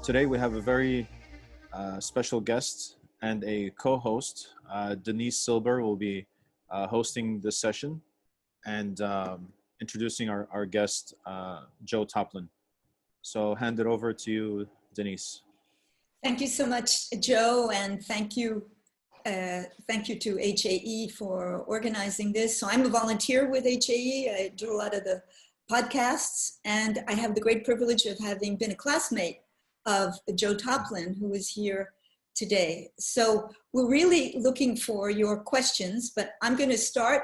Today we have a very special guest and a co-host. Denise Silber will be hosting this session and introducing our guest, Joe Toplyn. So hand it over to you, Denise. Thank you so much, Joe, and thank you to HAE for organizing this. So I'm a volunteer with HAE. I do a lot of the podcasts, and I have the great privilege of having been a classmate of Joe Toplyn, who is here today. So we're really looking for your questions, but I'm going to start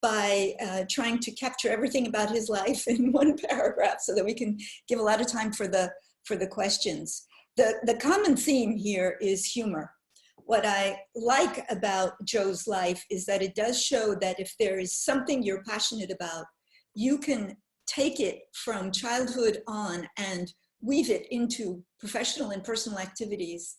by trying to capture everything about his life in one paragraph so that we can give a lot of time for the questions. The common theme here is humor. What I like about Joe's life is that it does show that if there is something you're passionate about, you can take it from childhood on and weave it into professional and personal activities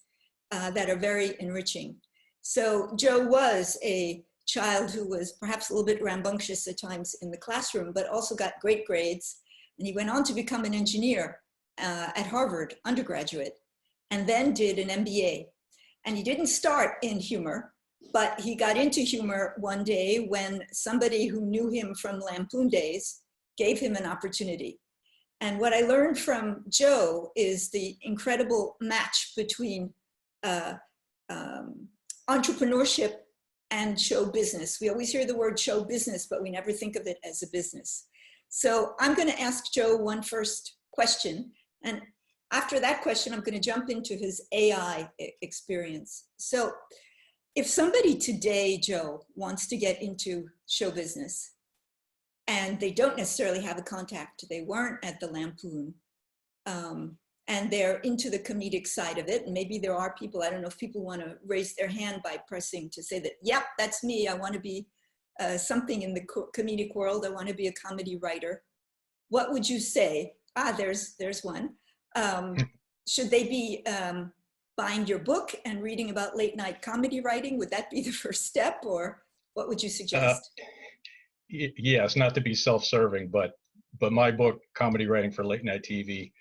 that are very enriching. So Joe was a child who was perhaps a little bit rambunctious at times in the classroom, but also got great grades. And he went on to become an engineer at Harvard, undergraduate, and then did an MBA. And he didn't start in humor, but he got into humor one day when somebody who knew him from Lampoon days gave him an opportunity. And what I learned from Joe is the incredible match between entrepreneurship and show business. We always hear the word show business, but we never think of it as a business. So I'm going to ask Joe one first question. And after that question, I'm going to jump into his AI experience. So if somebody today, Joe, wants to get into show business, and they don't necessarily have a contact, they weren't at the Lampoon, and they're into the comedic side of it, and maybe there are people, I don't know if people want to raise their hand by pressing to say that, yep, that's me, I want to be something in the comedic world, I want to be a comedy writer. What would you say? There's one. Should they be buying your book and reading about late night comedy writing? Would that be the first step, or what would you suggest? Yes, not to be self-serving, but my book, Comedy Writing for Late Night TV,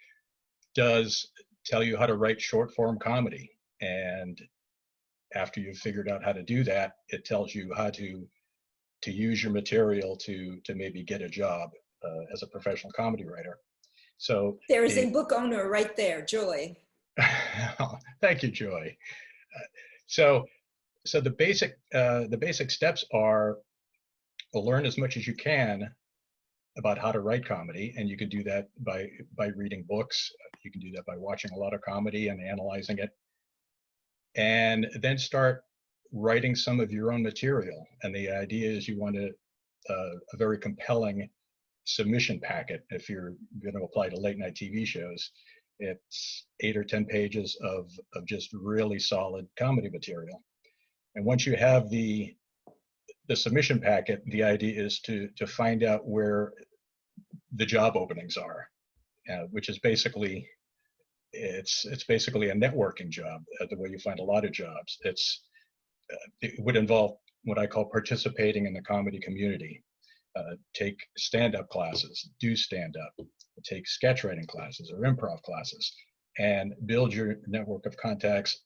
does tell you how to write short form comedy. And after you've figured out how to do that, it tells you how to use your material to maybe get a job as a professional comedy writer. So there is a book owner right there, Joy. Thank you, Joy. So the basic steps are, learn as much as you can about how to write comedy, and you can do that by reading books. You can do that by watching a lot of comedy and analyzing it, and then start writing some of your own material. And the idea is you want a very compelling submission packet. If you're going to apply to late night TV shows, it's 8 or 10 pages of just really solid comedy material. And once you have the submission packet, the idea is to find out where the job openings are, which is basically, it's basically a networking job, the way you find a lot of jobs. It would involve what I call participating in the comedy community. Take stand-up classes, do stand-up, take sketch writing classes or improv classes, and build your network of contacts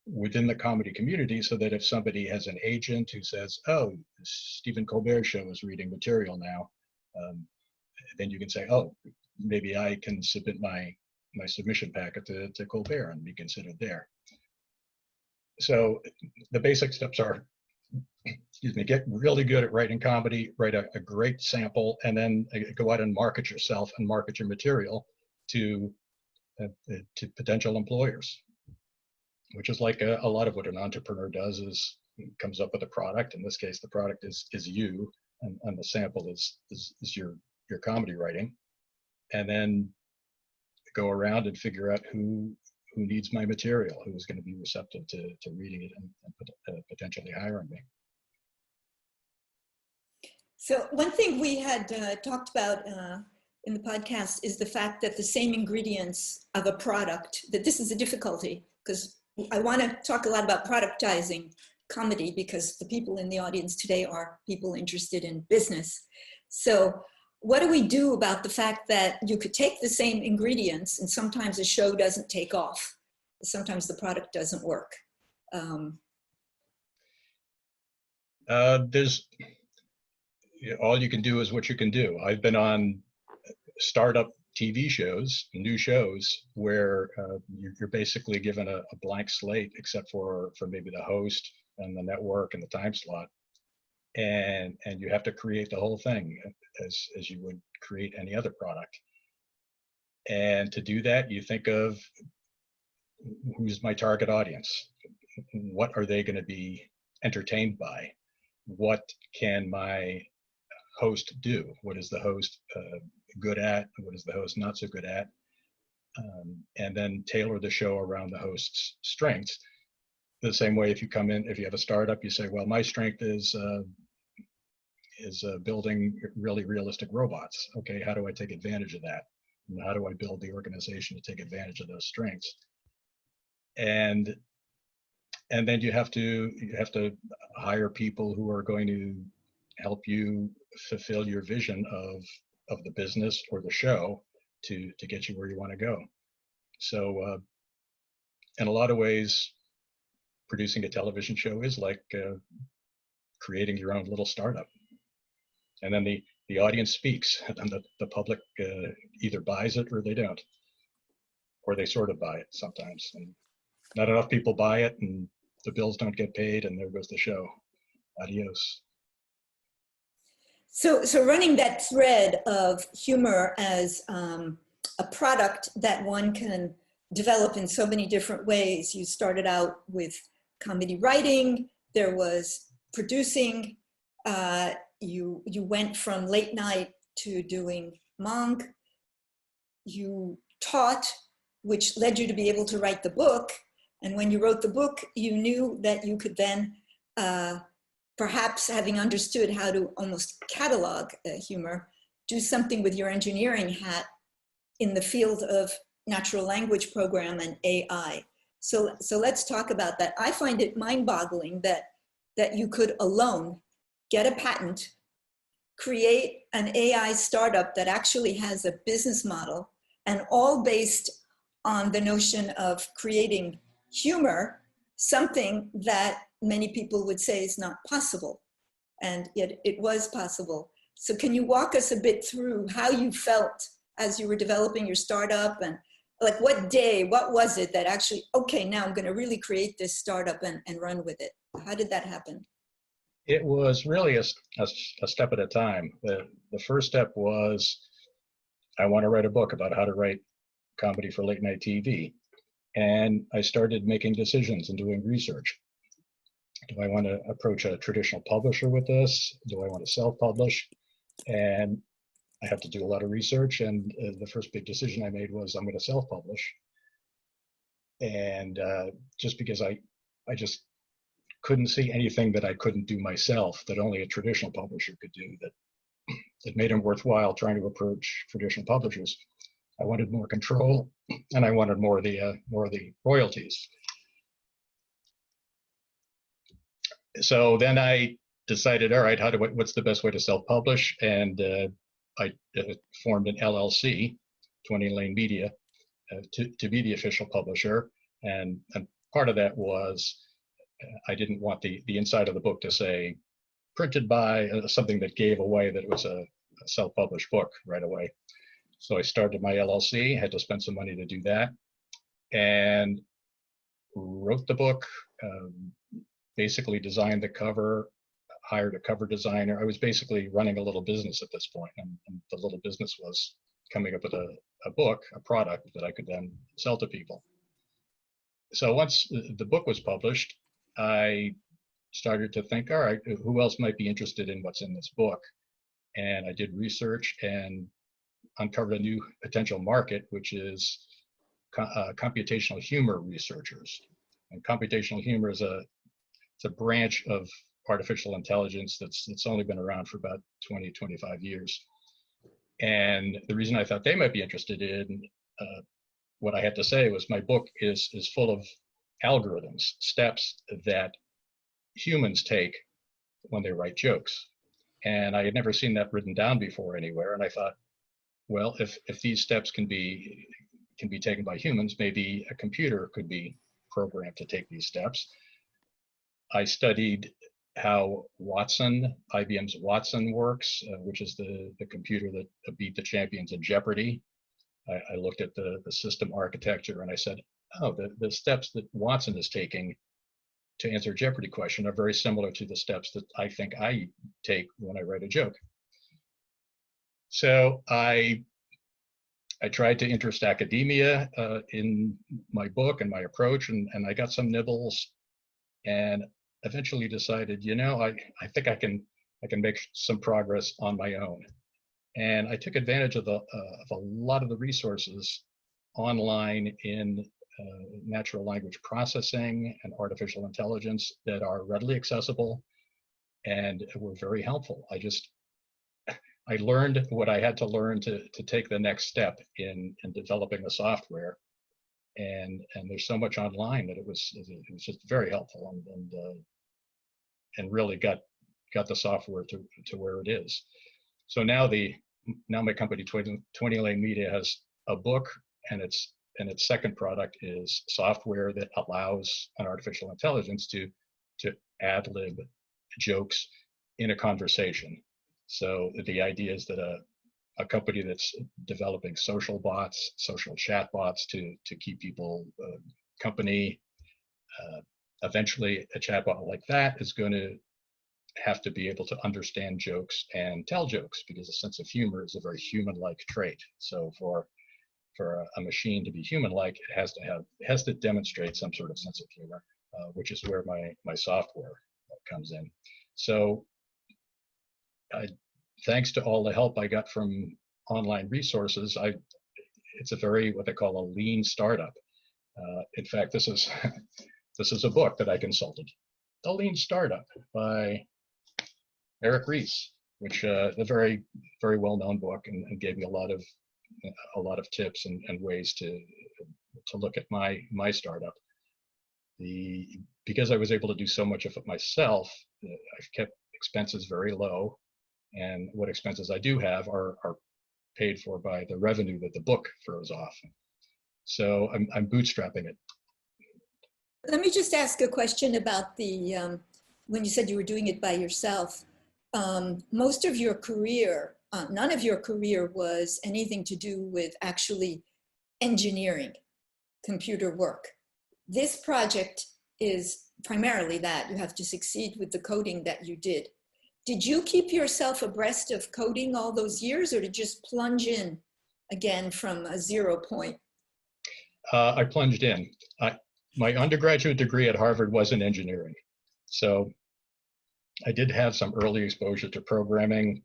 within the comedy community, so that if somebody has an agent who says, oh, the Stephen Colbert show is reading material now, then you can say, oh, maybe I can submit my submission packet to Colbert and be considered there. So the basic steps are, get really good at writing comedy, write a great sample, and then go out and market yourself and market your material to potential employers, which is like a lot of what an entrepreneur does, is comes up with a product. In this case, the product is you, and the sample is your comedy writing, and then go around and figure out who needs my material, who is going to be receptive to reading it and potentially hiring me. So one thing we had talked about in the podcast is the fact that the same ingredients of a product, that this is a difficulty, because I want to talk a lot about productizing comedy, because the people in the audience today are people interested in business. So what do we do about the fact that you could take the same ingredients and sometimes a show doesn't take off? Sometimes the product doesn't work. There's all you can do is what you can do. I've been on startup TV shows, new shows, where you're basically given a blank slate, except for maybe the host and the network and the time slot, and you have to create the whole thing as you would create any other product. And to do that, you think of who's my target audience, what are they going to be entertained by, what can my host do, what is the host good at, what is the host not so good at, and then tailor the show around the host's strengths. The same way, if you have a startup, you say, well, my strength is building really realistic robots. Okay, how do I take advantage of that? And how do I build the organization to take advantage of those strengths? And then you have to hire people who are going to help you fulfill your vision of the business or the show to get you where you want to go. So in a lot of ways, producing a television show is like creating your own little startup. And then the audience speaks, and the public either buys it or they don't, or they sort of buy it sometimes. And not enough people buy it, and the bills don't get paid, and there goes the show. Adios. So running that thread of humor as a product that one can develop in so many different ways. You started out with comedy writing, there was producing, you went from late night to doing Monk, you taught, which led you to be able to write the book. And when you wrote the book, you knew that you could then, perhaps having understood how to almost catalog humor, do something with your engineering hat in the field of natural language program and AI. So let's talk about that. I find it mind-boggling that you could alone get a patent, create an AI startup that actually has a business model, and all based on the notion of creating humor, something that many people would say is not possible. And yet it was possible. So can you walk us a bit through how you felt as you were developing your startup, and like what was it that actually, okay, now I'm going to really create this startup and run with it? How did that happen? It was really a step at a time. The first step was, I want to write a book about how to write comedy for late night TV. And I started making decisions and doing research. Do I want to approach a traditional publisher with this? Do I want to self-publish? And I have to do a lot of research. And the first big decision I made was I'm going to self-publish. And just because I just couldn't see anything that I couldn't do myself that only a traditional publisher could do that made it worthwhile trying to approach traditional publishers. I wanted more control, and I wanted more of the royalties. So then I decided, all right, what's the best way to self-publish? And I formed an LLC, 20 Lane Media, to be the official publisher. And part of that was I didn't want the inside of the book to say printed by, something that gave away that it was a self-published book right away. So I started my LLC, had to spend some money to do that, and wrote the book, basically designed the cover, hired a cover designer. I was basically running a little business at this point, and the little business was coming up with a book, a product that I could then sell to people. So once the book was published, I started to think, all right, who else might be interested in what's in this book? And I did research and uncovered a new potential market, which is computational humor researchers. And computational humor is it's a branch of artificial intelligence that's only been around for about 20, 25 years. And the reason I thought they might be interested in what I had to say was my book is full of algorithms, steps that humans take when they write jokes. And I had never seen that written down before anywhere. And I thought, well, if these steps can be taken by humans, maybe a computer could be programmed to take these steps. I studied how IBM's Watson works, which is the computer that beat the champions in Jeopardy. I looked at the system architecture and I said, oh, the steps that Watson is taking to answer a Jeopardy question are very similar to the steps that I think I take when I write a joke. So I tried to interest academia in my book and my approach, and I got some nibbles, and eventually decided, I think I can make some progress on my own. And I took advantage of a lot of the resources online in natural language processing and artificial intelligence that are readily accessible and were very helpful. I learned what I had to learn to take the next step in developing the software, and there's so much online that it was just very helpful, and really got the software to where it is. So now my company 20 Lane Media has a book, and its second product is software that allows an artificial intelligence to ad-lib jokes in a conversation. So the idea is that a company that's developing social bots, social chat bots to keep people company, eventually a chatbot like that is going to have to be able to understand jokes and tell jokes, because a sense of humor is a very human-like trait. So for a machine to be human-like, it has to demonstrate some sort of sense of humor, which is where my software comes in. So thanks to all the help I got from online resources, it's a very, what they call a lean startup. In fact, this is a book that I consulted, The Lean Startup by Eric Ries, which is a very, very well-known book, and gave me a lot of tips and ways to look at my startup. Because I was able to do so much of it myself, I've kept expenses very low, and what expenses I do have are paid for by the revenue that the book throws off. So I'm bootstrapping it. Let me just ask a question about when you said you were doing it by yourself. Most of your career, none of your career was anything to do with actually engineering, computer work. This project is primarily that. You have to succeed with the coding that you did. Did you keep yourself abreast of coding all those years, or did you just plunge in again from a 0 point? I plunged in. My undergraduate degree at Harvard was in engineering. So I did have some early exposure to programming.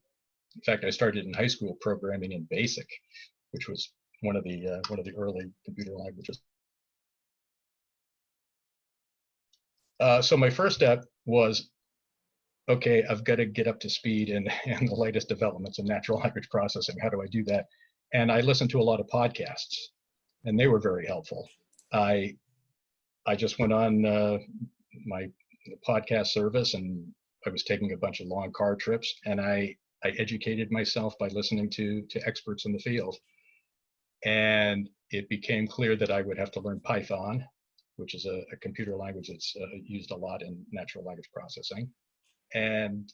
In fact, I started in high school programming in BASIC, which was one of the early computer languages. So my first step was, okay, I've got to get up to speed in the latest developments in natural language processing. How do I do that? And I listened to a lot of podcasts, and they were very helpful. I just went on my podcast service, and I was taking a bunch of long car trips, and I educated myself by listening to experts in the field. And it became clear that I would have to learn Python, which is a computer language that's used a lot in natural language processing, and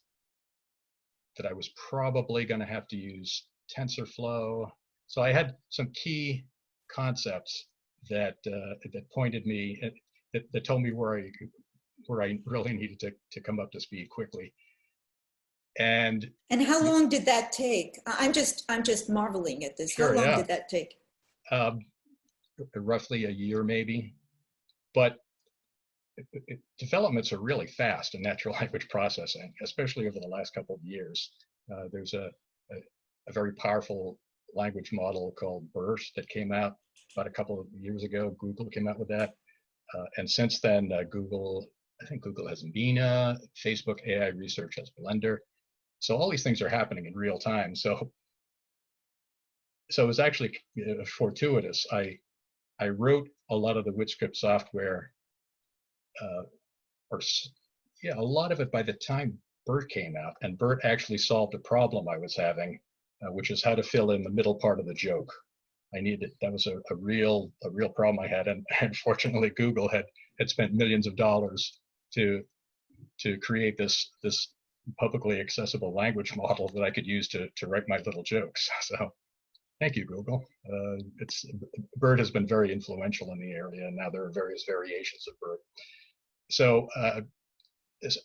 that I was probably going to have to use TensorFlow. So I had some key concepts that pointed me, that told me where I really needed to come up to speed quickly. And how long did that take? I'm just marveling at this. Sure, how long did that take? Roughly a year, maybe. But developments are really fast in natural language processing, especially over the last couple of years. There's a very powerful language model called Burst that came out about a couple of years ago. Google came out with that. And since then, I think Google has Mina, Facebook AI Research has Blender. So all these things are happening in real time. So it was actually fortuitous. I wrote a lot of the WitScript software, yeah, a lot of it by the time Bert came out, and Bert actually solved a problem I was having, which is how to fill in the middle part of the joke. That was a real problem I had, and unfortunately Google had spent millions of dollars to create this publicly accessible language model that I could use to write my little jokes. So thank you, Google. Bert has been very influential in the area, and now there are various variations of Bert. So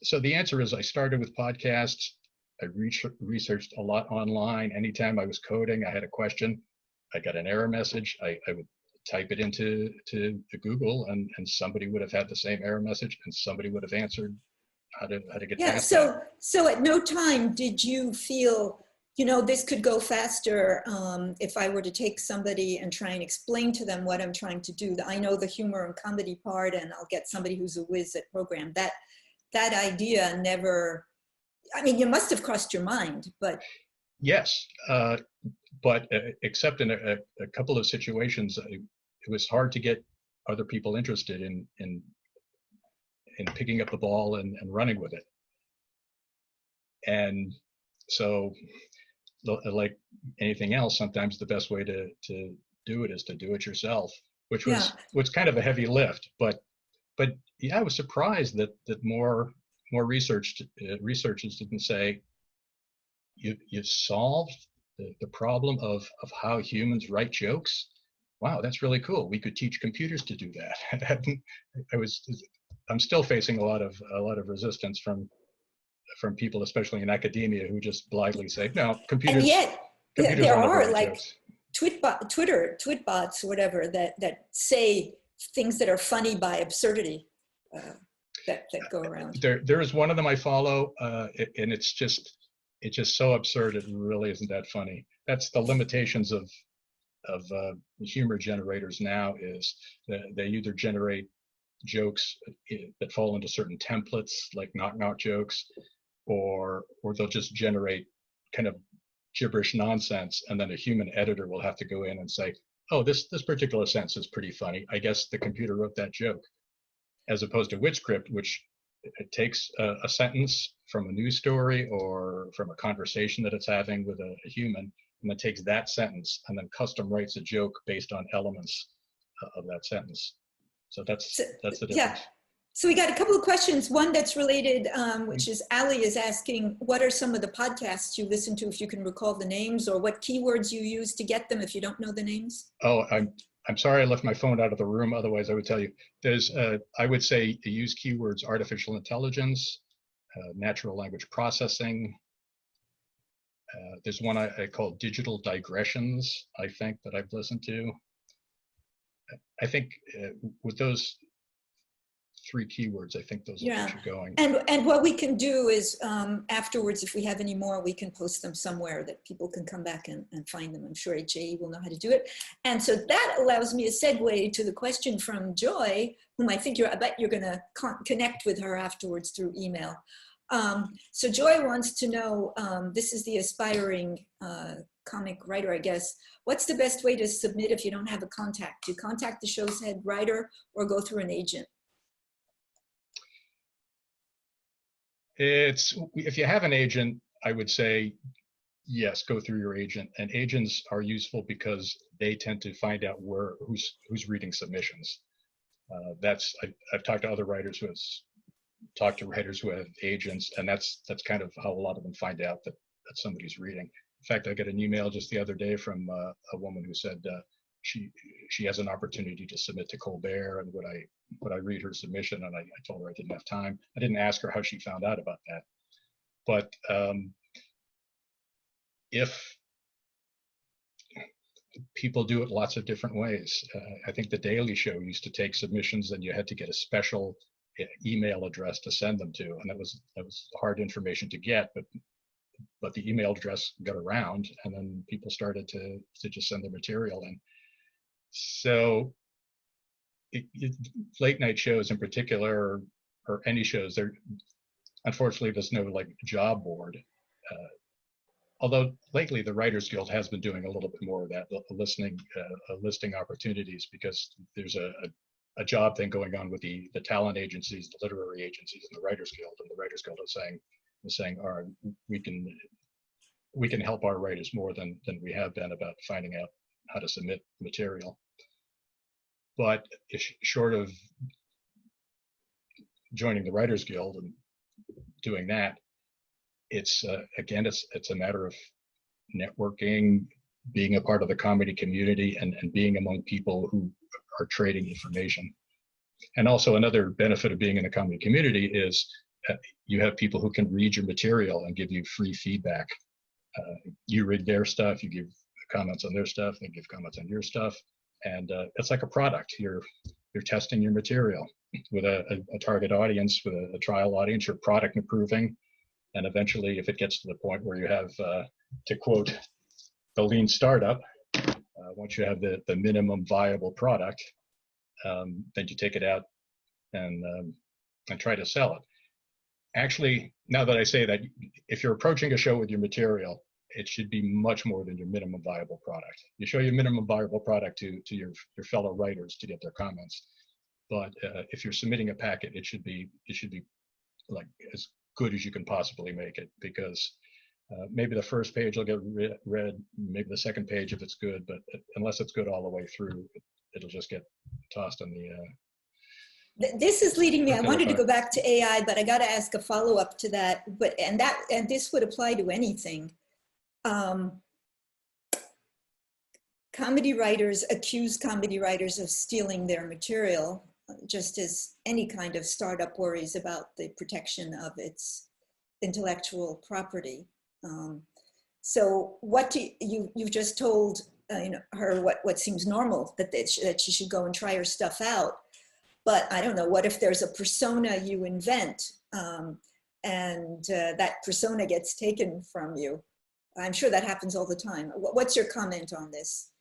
so the answer is, I started with podcasts. I researched a lot online. Anytime I was coding, I had a question, I got an error message, I would type it into Google, and somebody would have had the same error message, and somebody would have answered how to get past that. So at no time did you feel, this could go faster if I were to take somebody and try and explain to them what I'm trying to do. I know the humor and comedy part, and I'll get somebody who's a whiz at program. That idea never, I mean, you must have crossed your mind, but. Yes, but except in a couple of situations, it was hard to get other people interested in picking up the ball and running with it. And so, like anything else, sometimes the best way to do it is to do it yourself, which was kind of a heavy lift. But yeah, I was surprised that more researchers didn't say, you've solved the problem of how humans write jokes. Wow, that's really cool. We could teach computers to do that. I'm still facing a lot of resistance from people, especially in academia, who just blithely say, no, computers. And yet computers there will never are write like jokes. twit bots, whatever, that say things that are funny by absurdity that go around. There is one of them I follow, and it's just so absurd. It really isn't that funny. That's the limitations of humor generators now, is that they either generate jokes that fall into certain templates, like knock jokes, or they'll just generate kind of gibberish nonsense, and then a human editor will have to go in and say, oh, this particular sentence is pretty funny. I guess the computer wrote that joke. As opposed to WitScript, which it takes a sentence from a news story or from a conversation that it's having with a human, and then takes that sentence and then custom writes a joke based on elements of that sentence. So that's the difference. Yeah. So we got a couple of questions. One that's related, which is Ali is asking, what are some of the podcasts you listen to, if you can recall the names, or what keywords you use to get them if you don't know the names? Oh, I'm sorry I left my phone out of the room. Otherwise, I would tell you. There's, I would say, use keywords: artificial intelligence, natural language processing. There's one I call digital digressions, I think, that I've listened to. I think with those 3 keywords, I think those will get you going. And what we can do is afterwards, if we have any more, we can post them somewhere that people can come back and find them. I'm sure HAE will know how to do it. And so that allows me a segue to the question from Joy, whom I bet you're going to connect with her afterwards through email. So Joy wants to know, this is the aspiring comic writer, I guess. What's the best way to submit if you don't have a contact? Do you contact the show's head writer or go through an agent? If you have an agent, I would say, yes, go through your agent. And agents are useful because they tend to find out who's reading submissions. I've talked to other writers who have talked to writers who have agents, and that's kind of how a lot of them find out that somebody's reading. In fact, I got an email just the other day from a woman who said she has an opportunity to submit to Colbert, and would I read her submission? And I told her I didn't have time. I didn't ask her how she found out about that. But if people do it lots of different ways. I think the Daily Show used to take submissions, and you had to get a special email address to send them to, and that was hard information to get, but the email address got around, and then people started to just send their material in. So late night shows in particular, or any shows, unfortunately there's no like job board. Although lately the Writers Guild has been doing a little bit more of that, listing opportunities, because there's a a job thing going on with the talent agencies, the literary agencies, and the Writers Guild. And the Writers Guild is saying, all right, we can help our writers more than we have been about finding out how to submit material. But short of joining the Writers Guild and doing that, it's again, it's a matter of networking, being a part of the comedy community, and being among people who are trading information. And also another benefit of being in a comedy community is you have people who can read your material and give you free feedback. You read their stuff, you give comments on their stuff, they give comments on your stuff, and it's like a product. You're testing your material with a target audience, with a trial audience. You're product improving, and eventually, if it gets to the point where you have, to quote the lean startup, once you have the minimum viable product, then you take it out and try to sell it. Actually, now that I say that, if you're approaching a show with your material, it should be much more than your minimum viable product. You show your minimum viable product to your fellow writers to get their comments. But if you're submitting a packet, it should be like as good as you can possibly make it, because maybe the first page will get read, maybe the second page if it's good, but unless it's good all the way through, it'll just get tossed on the this is leading me. I wanted to go back to AI, but I got to ask a follow-up to that. And this would apply to anything. Comedy writers accuse comedy writers of stealing their material, just as any kind of startup worries about the protection of its intellectual property. So what do you've just told her what seems normal, that she should go and try her stuff out. But I don't know, what if there's a persona you invent and that persona gets taken from you? I'm sure that happens all the time. What's your comment on this?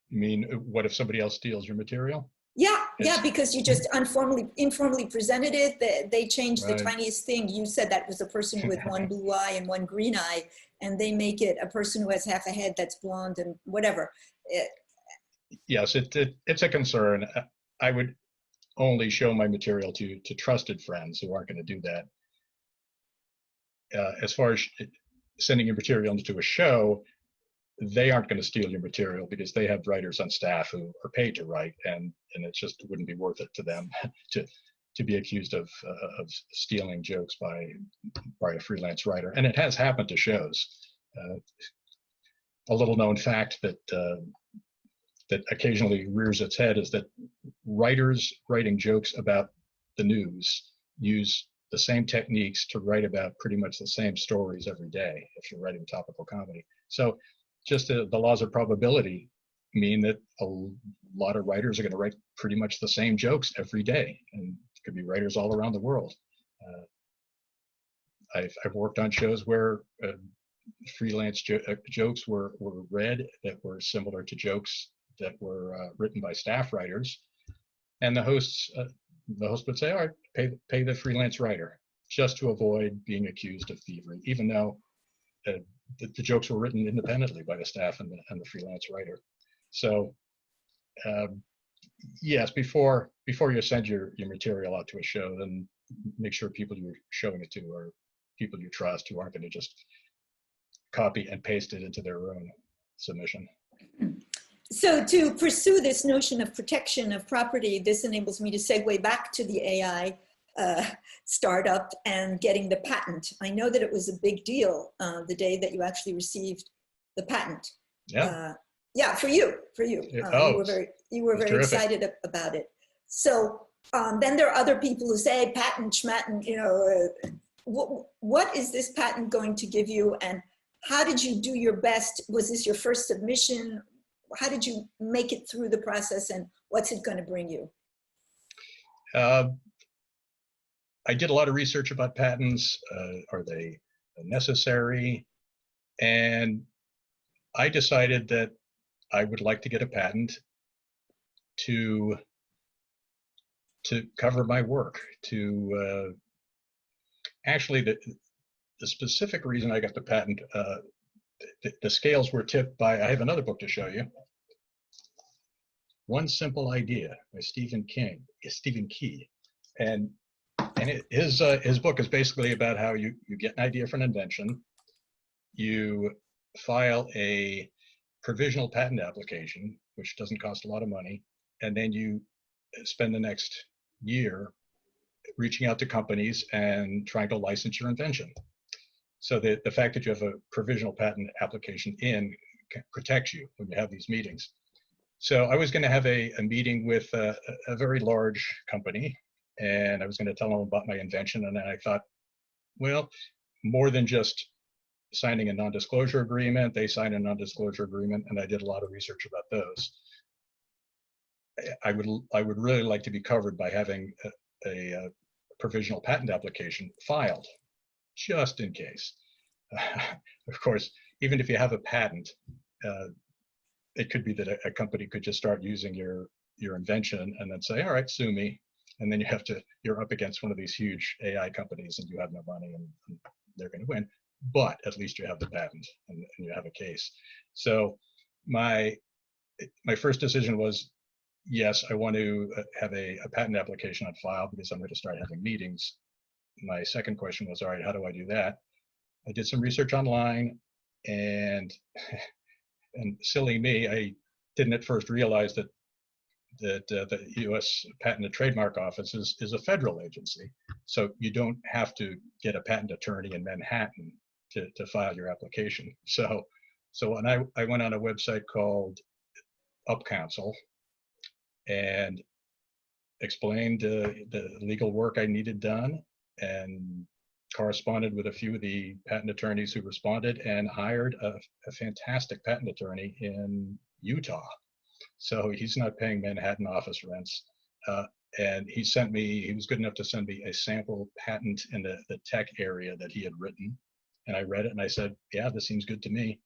You mean, what if somebody else steals your material? Yeah, because you just informally presented it. They changed Right. the tiniest thing. You said that was a person with one blue eye and one green eye, and they make it a person who has half a head that's blonde and whatever. Yes, it's a concern. I would only show my material to trusted friends who aren't going to do that. As far as sending your material into a show, they aren't going to steal your material because they have writers on staff who are paid to write, and it just wouldn't be worth it to them to be accused of stealing jokes by a freelance writer. And it has happened to shows. A little known fact that occasionally rears its head is that writers writing jokes about the news use the same techniques to write about pretty much the same stories every day if you're writing topical comedy. So just the laws of probability mean that a lot of writers are going to write pretty much the same jokes every day, and it could be writers all around the world. I've worked on shows where freelance jokes were read that were similar to jokes that were written by staff writers, and the host would say, all right, pay the freelance writer, just to avoid being accused of thievery, even though the jokes were written independently by the staff and the freelance writer. So yes, before you send your material out to a show, then make sure people you're showing it to are people you trust, who aren't going to just copy and paste it into their own submission. So to pursue this notion of protection of property, this enables me to segue back to the AI startup and getting the patent. I know that it was a big deal the day that you actually received the patent. Yeah. Yeah, for you. You were very excited about it. So then there are other people who say patent, schmatten, what is this patent going to give you, and how did you do your best? Was this your first submission? How did you make it through the process, and what's it going to bring you? I did a lot of research about patents. Are they necessary? And I decided that I would like to get a patent to cover my work. Actually, the specific reason I got the patent, the scales were tipped by, I have another book to show you. One Simple Idea by Stephen Key. And his book is basically about how you get an idea for an invention, you file a provisional patent application, which doesn't cost a lot of money, and then you spend the next year reaching out to companies and trying to license your invention. So the fact that you have a provisional patent application protects you when you have these meetings. So I was going to have a meeting with a very large company, and I was going to tell them about my invention. And then I thought, well, more than just signing a non-disclosure agreement, they signed a non-disclosure agreement, and I did a lot of research about those. I would really like to be covered by having a provisional patent application filed, just in case. Of course, even if you have a patent, it could be that a company could just start using your invention and then say, all right, sue me. And then you're up against one of these huge AI companies and you have no money and they're going to win. But at least you have the patent and you have a case. So my first decision was, yes, I want to have a patent application on file because I'm going to start having meetings. My second question was, all right, how do I do that? I did some research online, and silly me, I didn't at first realize that the U.S. Patent and Trademark Office is a federal agency. So you don't have to get a patent attorney in Manhattan to file your application. So when I went on a website called UpCounsel and explained the legal work I needed done and corresponded with a few of the patent attorneys who responded and hired a fantastic patent attorney in Utah. So he's not paying Manhattan office rents. And he was good enough to send me a sample patent in the tech area that he had written. And I read it and I said, yeah, this seems good to me.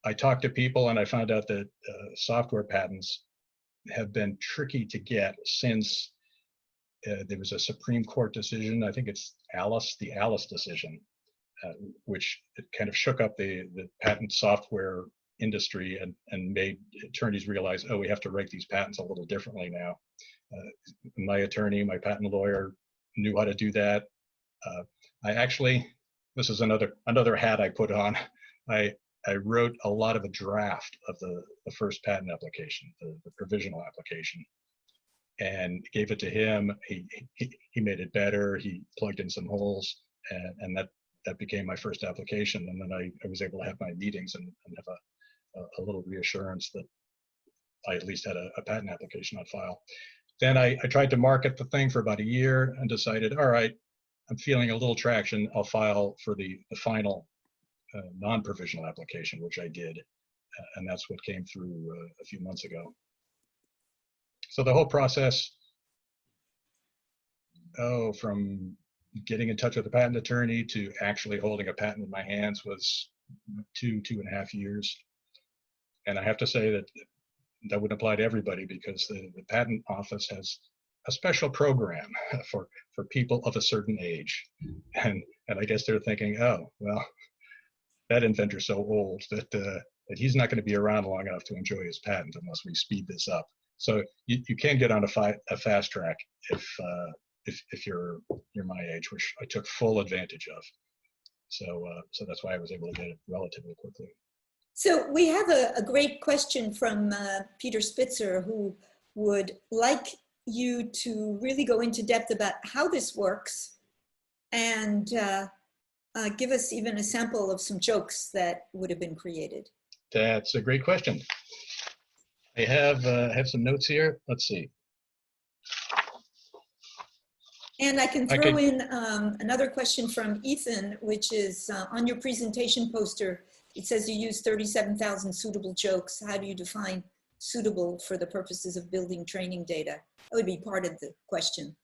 I talked to people and I found out that software patents have been tricky to get since there was a Supreme Court decision. I think it's the Alice decision, which it kind of shook up the patent software industry and made attorneys realize, oh, we have to write these patents a little differently now. My attorney, my patent lawyer, knew how to do that. This is another hat I put on. I wrote a lot of a draft of the first patent application, the provisional application, and gave it to him. He made it better. He plugged in some holes, and that became my first application. And then I was able to have my meetings and have a little reassurance that I at least had a patent application on file. Then I tried to market the thing for about a year and decided, all right, I'm feeling a little traction. I'll file for the final non-provisional application, which I did. And that's what came through a few months ago. So the whole process, from getting in touch with a patent attorney to actually holding a patent in my hands was 2.5 years. And I have to say that wouldn't apply to everybody because the patent office has a special program for people of a certain age. And I guess they're thinking, oh, well, that inventor's so old that he's not going to be around long enough to enjoy his patent unless we speed this up. So you can get on a fast track if you're my age, which I took full advantage of. So that's why I was able to get it relatively quickly. So we have a great question from Peter Spitzer, who would like you to really go into depth about how this works and give us even a sample of some jokes that would have been created. That's a great question. I have some notes here. Let's see. And I can throw in another question from Ethan, which is on your presentation poster. It says you use 37,000 suitable jokes. How do you define suitable for the purposes of building training data? That would be part of the question.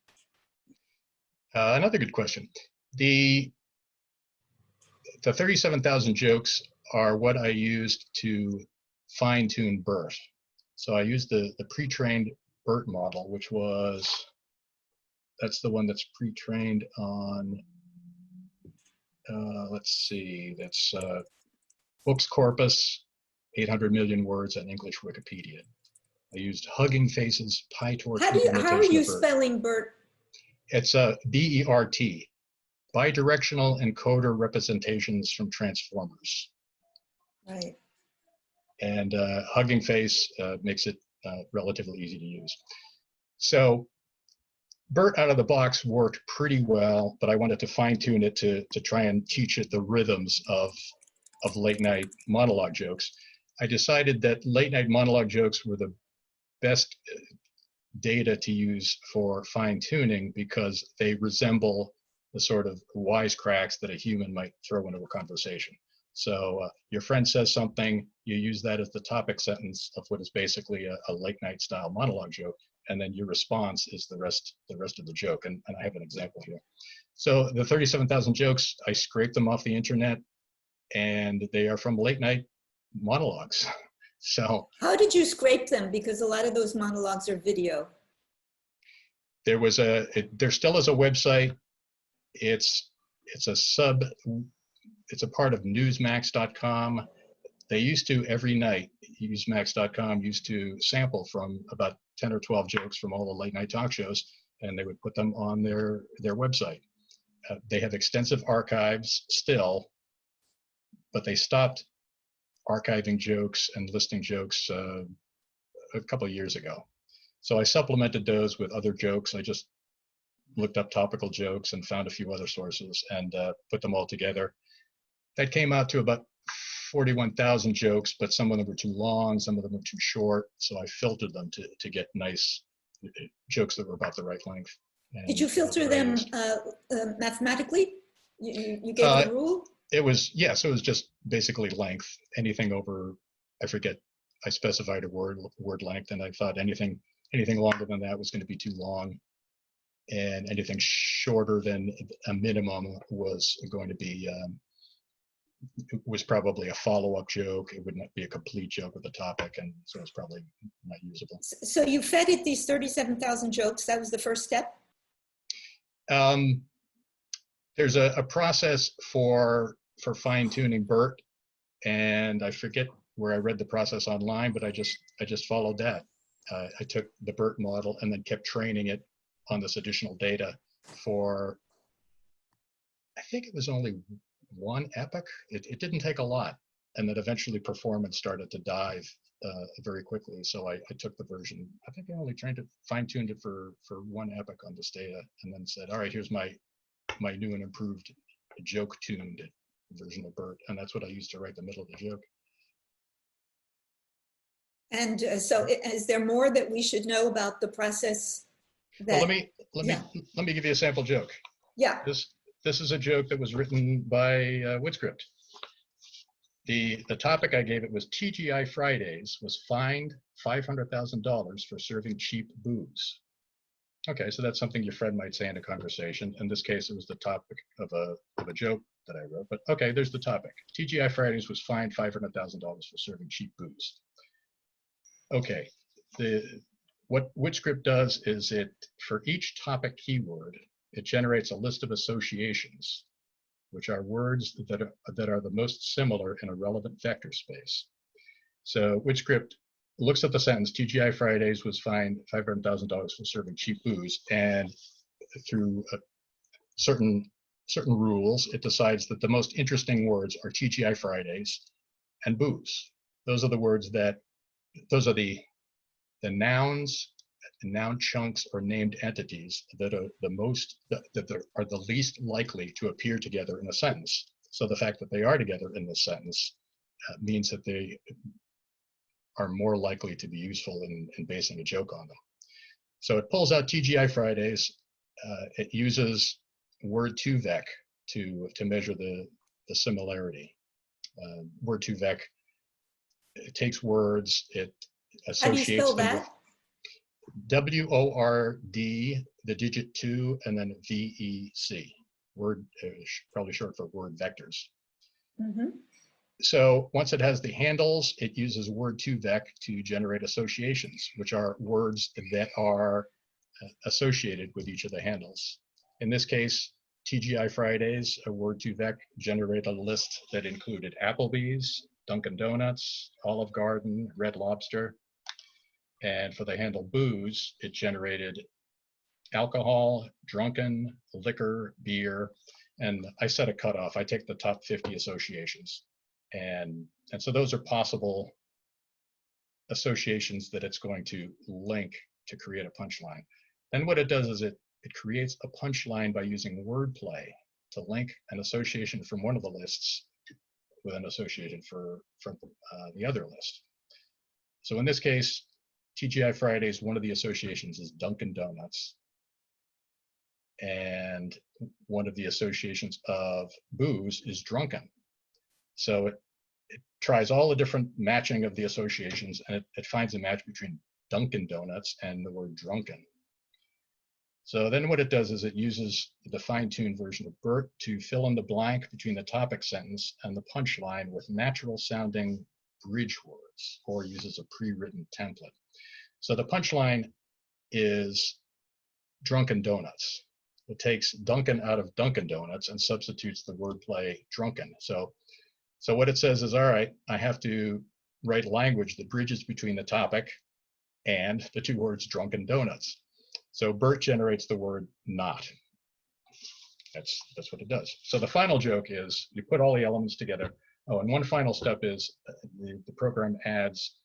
Another good question. The 37,000 jokes are what I used to fine-tune BERT. So I used the pre-trained BERT model, that's the one that's pre-trained on, let's see, that's books corpus, 800 million words, and English Wikipedia. I used Hugging Face's PyTorch How are implementation you of BERT. spelling BERT? It's a BERT, bidirectional encoder representations from transformers. Right. And Hugging Face makes it relatively easy to use. So BERT out of the box worked pretty well, but I wanted to fine tune it to try and teach it the rhythms of late night monologue jokes. I decided that late night monologue jokes were the best data to use for fine tuning because they resemble the sort of wisecracks that a human might throw into a conversation. So your friend says something, you use that as the topic sentence of what is basically a late night style monologue joke, and then your response is the rest of the joke. And I have an example here. So the 37,000 jokes, I scraped them off the internet, and they are from late night monologues. So how did you scrape them? Because a lot of those monologues are video. there still is a website. It's a part of newsmax.com. They used to every night, newsmax.com used to sample from about 10 or 12 jokes from all the late night talk shows, and they would put them on their website. They have extensive archives still, but they stopped archiving jokes and listing jokes a couple of years ago. So I supplemented those with other jokes. I just looked up topical jokes and found a few other sources and put them all together. That came out to about 41,000 jokes, but some of them were too long, some of them were too short. So I filtered them to get nice jokes that were about the right length. Did you filter them mathematically? You gave it a rule? It was just basically length. Anything over, I forget, I specified a word length, and I thought anything longer than that was going to be too long, and anything shorter than a minimum was going to be was probably a follow-up joke. It would not be a complete joke with the topic, and so it's probably not usable. So you fed it these 37,000 jokes. That was the first step? There's a process for fine-tuning BERT, and I forget where I read the process online, but I just followed that. I took the BERT model and then kept training it on this additional data for, I think it was only one epoch. It didn't take a lot, and then eventually performance started to dive very quickly. So I took the version, I think I only fine-tuned it for one epoch on this data, and then said, all right, here's my new and improved joke-tuned version of BERT, and that's what I used to write the middle of the joke. And so is there more that we should know about the process? Well, let me give you a sample joke. Yeah. This is a joke that was written by WitScript. The topic I gave it was TGI Fridays was fined $500,000 for serving cheap booze. Okay, so that's something your friend might say in a conversation. In this case, it was the topic of a joke that I wrote. But okay, there's the topic. TGI Fridays was fined $500,000 for serving cheap booze. Okay, what WitScript does is for each topic keyword, it generates a list of associations, which are words that are the most similar in a relevant vector space. So WitScript looks at the sentence, TGI Fridays was fined $500,000 for serving cheap booze, and through certain rules, it decides that the most interesting words are TGI Fridays and booze. Those are the words those are the nouns, noun chunks, or named entities that are the least likely to appear together in a sentence. So the fact that they are together in this sentence means that they are more likely to be useful in basing a joke on them. So it pulls out TGI Fridays. It uses word2vec to measure the similarity. Word2vec, it takes words, it associates. How do you spell that? WORD, the digit 2, and then VEC. Word, probably short for word vectors. Mm-hmm. So once it has the handles, it uses word2vec to generate associations, which are words that are associated with each of the handles. In this case, TGI Fridays, a word2vec generated a list that included Applebee's, Dunkin' Donuts, Olive Garden, Red Lobster. And for the handle booze, it generated alcohol, drunken, liquor, beer, and I set a cutoff. I take the top 50 associations. And so those are possible associations that it's going to link to create a punchline. Then what it does is it creates a punchline by using wordplay to link an association from one of the lists with an association from the other list. So in this case, TGI Fridays, one of the associations is Dunkin' Donuts. And one of the associations of booze is drunken. So it tries all the different matching of the associations, and it finds a match between Dunkin' Donuts and the word drunken. So then what it does is it uses the fine-tuned version of BERT to fill in the blank between the topic sentence and the punchline with natural-sounding bridge words, or uses a pre-written template. So the punchline is Drunken Donuts. It takes Dunkin' out of Dunkin' Donuts and substitutes the wordplay drunken. So what it says is, all right, I have to write language that bridges between the topic and the two words Drunken Donuts. So BERT generates the word not. That's what it does. So the final joke is you put all the elements together. Oh, and one final step is the program adds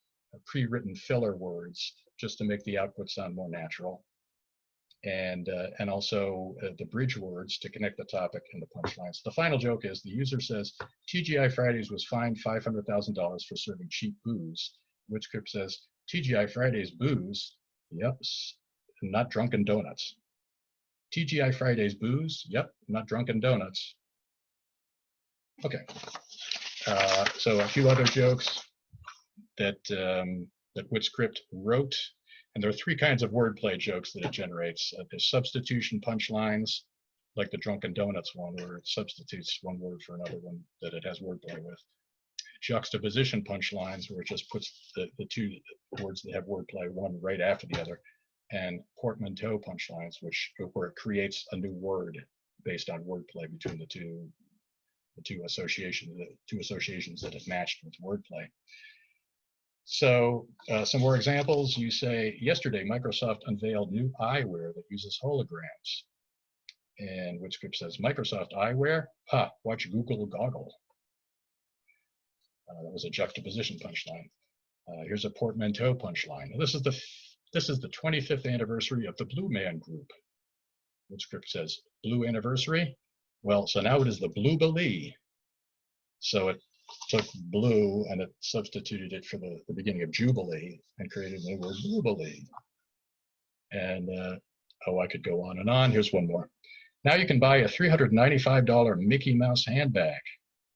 pre-written filler words just to make the output sound more natural. And also the bridge words to connect the topic and the punchlines. The final joke is the user says, TGI Fridays was fined $500,000 for serving cheap booze. WitchScript says, TGI Fridays booze? Yep, not Drunken Donuts. TGI Fridays booze? Yep, not Drunken Donuts. Okay, so a few other jokes that WitchScript wrote. And there are three kinds of wordplay jokes that it generates. There's substitution punchlines, like the Drunken Donuts one, where it substitutes one word for another one that it has wordplay with. Juxtaposition punchlines, where it just puts the two words that have wordplay, one right after the other. And portmanteau punchlines, where it creates a new word based on wordplay between the two associations that it matched with wordplay. So some more examples. You say, yesterday, Microsoft unveiled new eyewear that uses holograms. And WitchScript says, Microsoft eyewear? Ha, watch Google Goggle. That was a juxtaposition punchline. Here's a portmanteau punchline. This is the 25th anniversary of the Blue Man Group. WitchScript says, Blue anniversary? Well, so now it is the Blue Blee. So it took blue and it substituted it for the beginning of Jubilee and created a new word, Jubilee. And I could go on and on. Here's one more. Now you can buy a $395 Mickey Mouse handbag.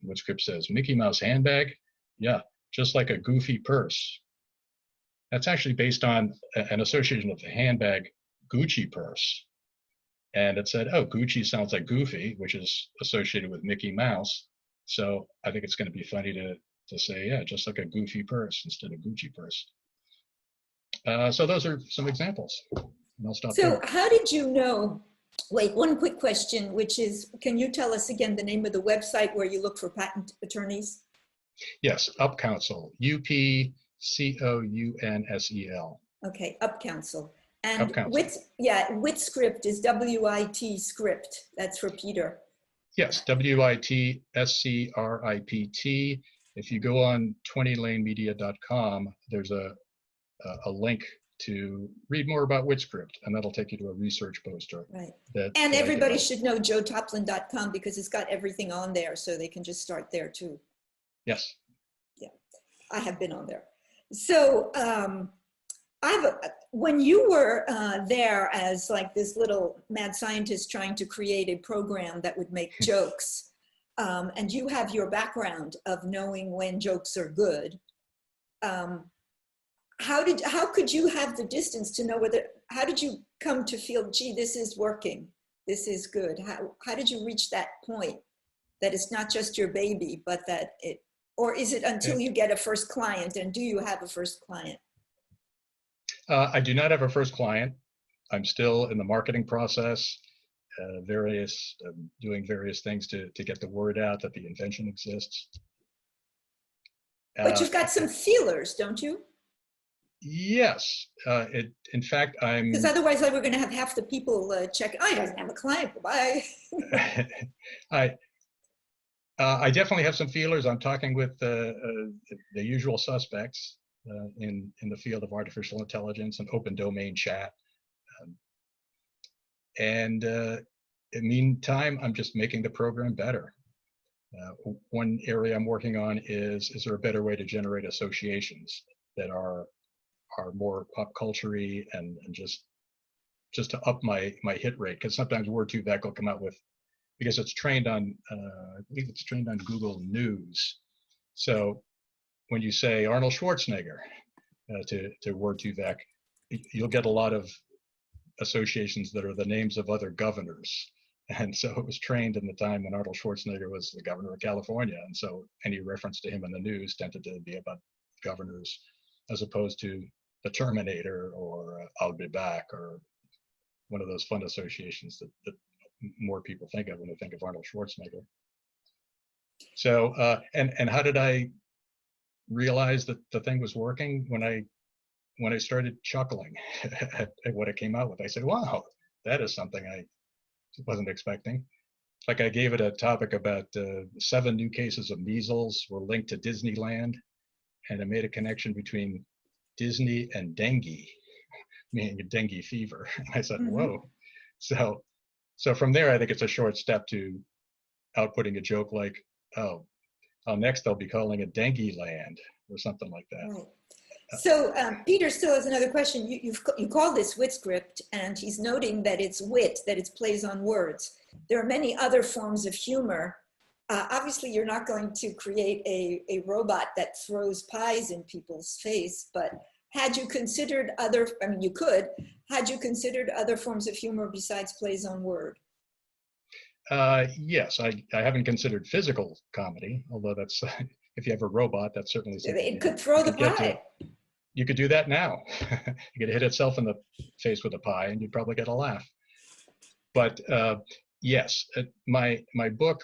WitchScript says, Mickey Mouse handbag? Yeah, just like a goofy purse. That's actually based on an association of the handbag Gucci purse. And it said, oh, Gucci sounds like goofy, which is associated with Mickey Mouse. So I think it's going to be funny to say, yeah, just like a goofy purse instead of Gucci purse. So those are some examples. And I'll stop there. So how did you know? Wait, one quick question, which is, can you tell us again the name of the website where you look for patent attorneys? Yes, UpCounsel, UpCounsel. Okay, UpCounsel. And UpCounsel. WitScript is WIT script. That's for Peter. Yes, WITSCRIPT. If you go on 20lanemedia.com, there's a link to read more about WitScript, and that'll take you to a research poster. Right. And everybody should know joetoplyn.com because it's got everything on there, so they can just start there too. Yes. Yeah, I have been on there. So when you were there as like this little mad scientist trying to create a program that would make jokes, and you have your background of knowing when jokes are good, how could you have the distance to know how did you come to feel, gee, this is working, this is good? How did you reach that point that it's not just your baby, but that or is it until you get a first client, and do you have a first client? I do not have a first client. I'm still in the marketing process, doing various things to get the word out that the invention exists. But you've got some feelers, don't you? Yes. In fact, Because otherwise, like, we're going to have half the people check. Oh, he doesn't have a client. Bye. I definitely have some feelers. I'm talking with the usual suspects in the field of artificial intelligence and open domain chat. And in the meantime, I'm just making the program better. One area I'm working on is there a better way to generate associations that are more pop culture-y and just to up my hit rate? Because sometimes Word2Vec will come out with, because it's trained on I believe it's trained on Google News. So when you say Arnold Schwarzenegger to Word2Vec, you'll get a lot of associations that are the names of other governors. And so it was trained in the time when Arnold Schwarzenegger was the governor of California. And so any reference to him in the news tended to be about governors, as opposed to the Terminator or I'll be back, or one of those fun associations that more people think of when they think of Arnold Schwarzenegger. So, and how did I realize that the thing was working? When I started chuckling at what it came out with. I said, wow, that is something I wasn't expecting. Like, I gave it a topic about 7 new cases of measles were linked to Disneyland, and I made a connection between Disney and dengue, meaning dengue fever. I said, whoa. So from there, I think it's a short step to outputting a joke like, oh, next I'll be calling it dengue land or something like that. Right. So Peter still has another question. You call this wit script, and he's noting that it's wit, that it's plays on words. There are many other forms of humor. Obviously, you're not going to create a robot that throws pies in people's face, but had you considered other, I mean, you could, had you considered other forms of humor besides plays on word? Yes, I haven't considered physical comedy, although that's, if you have a robot, that's certainly something. It could throw the pie. You could do that now. You could hit itself in the face with a pie and you'd probably get a laugh. But yes, my book,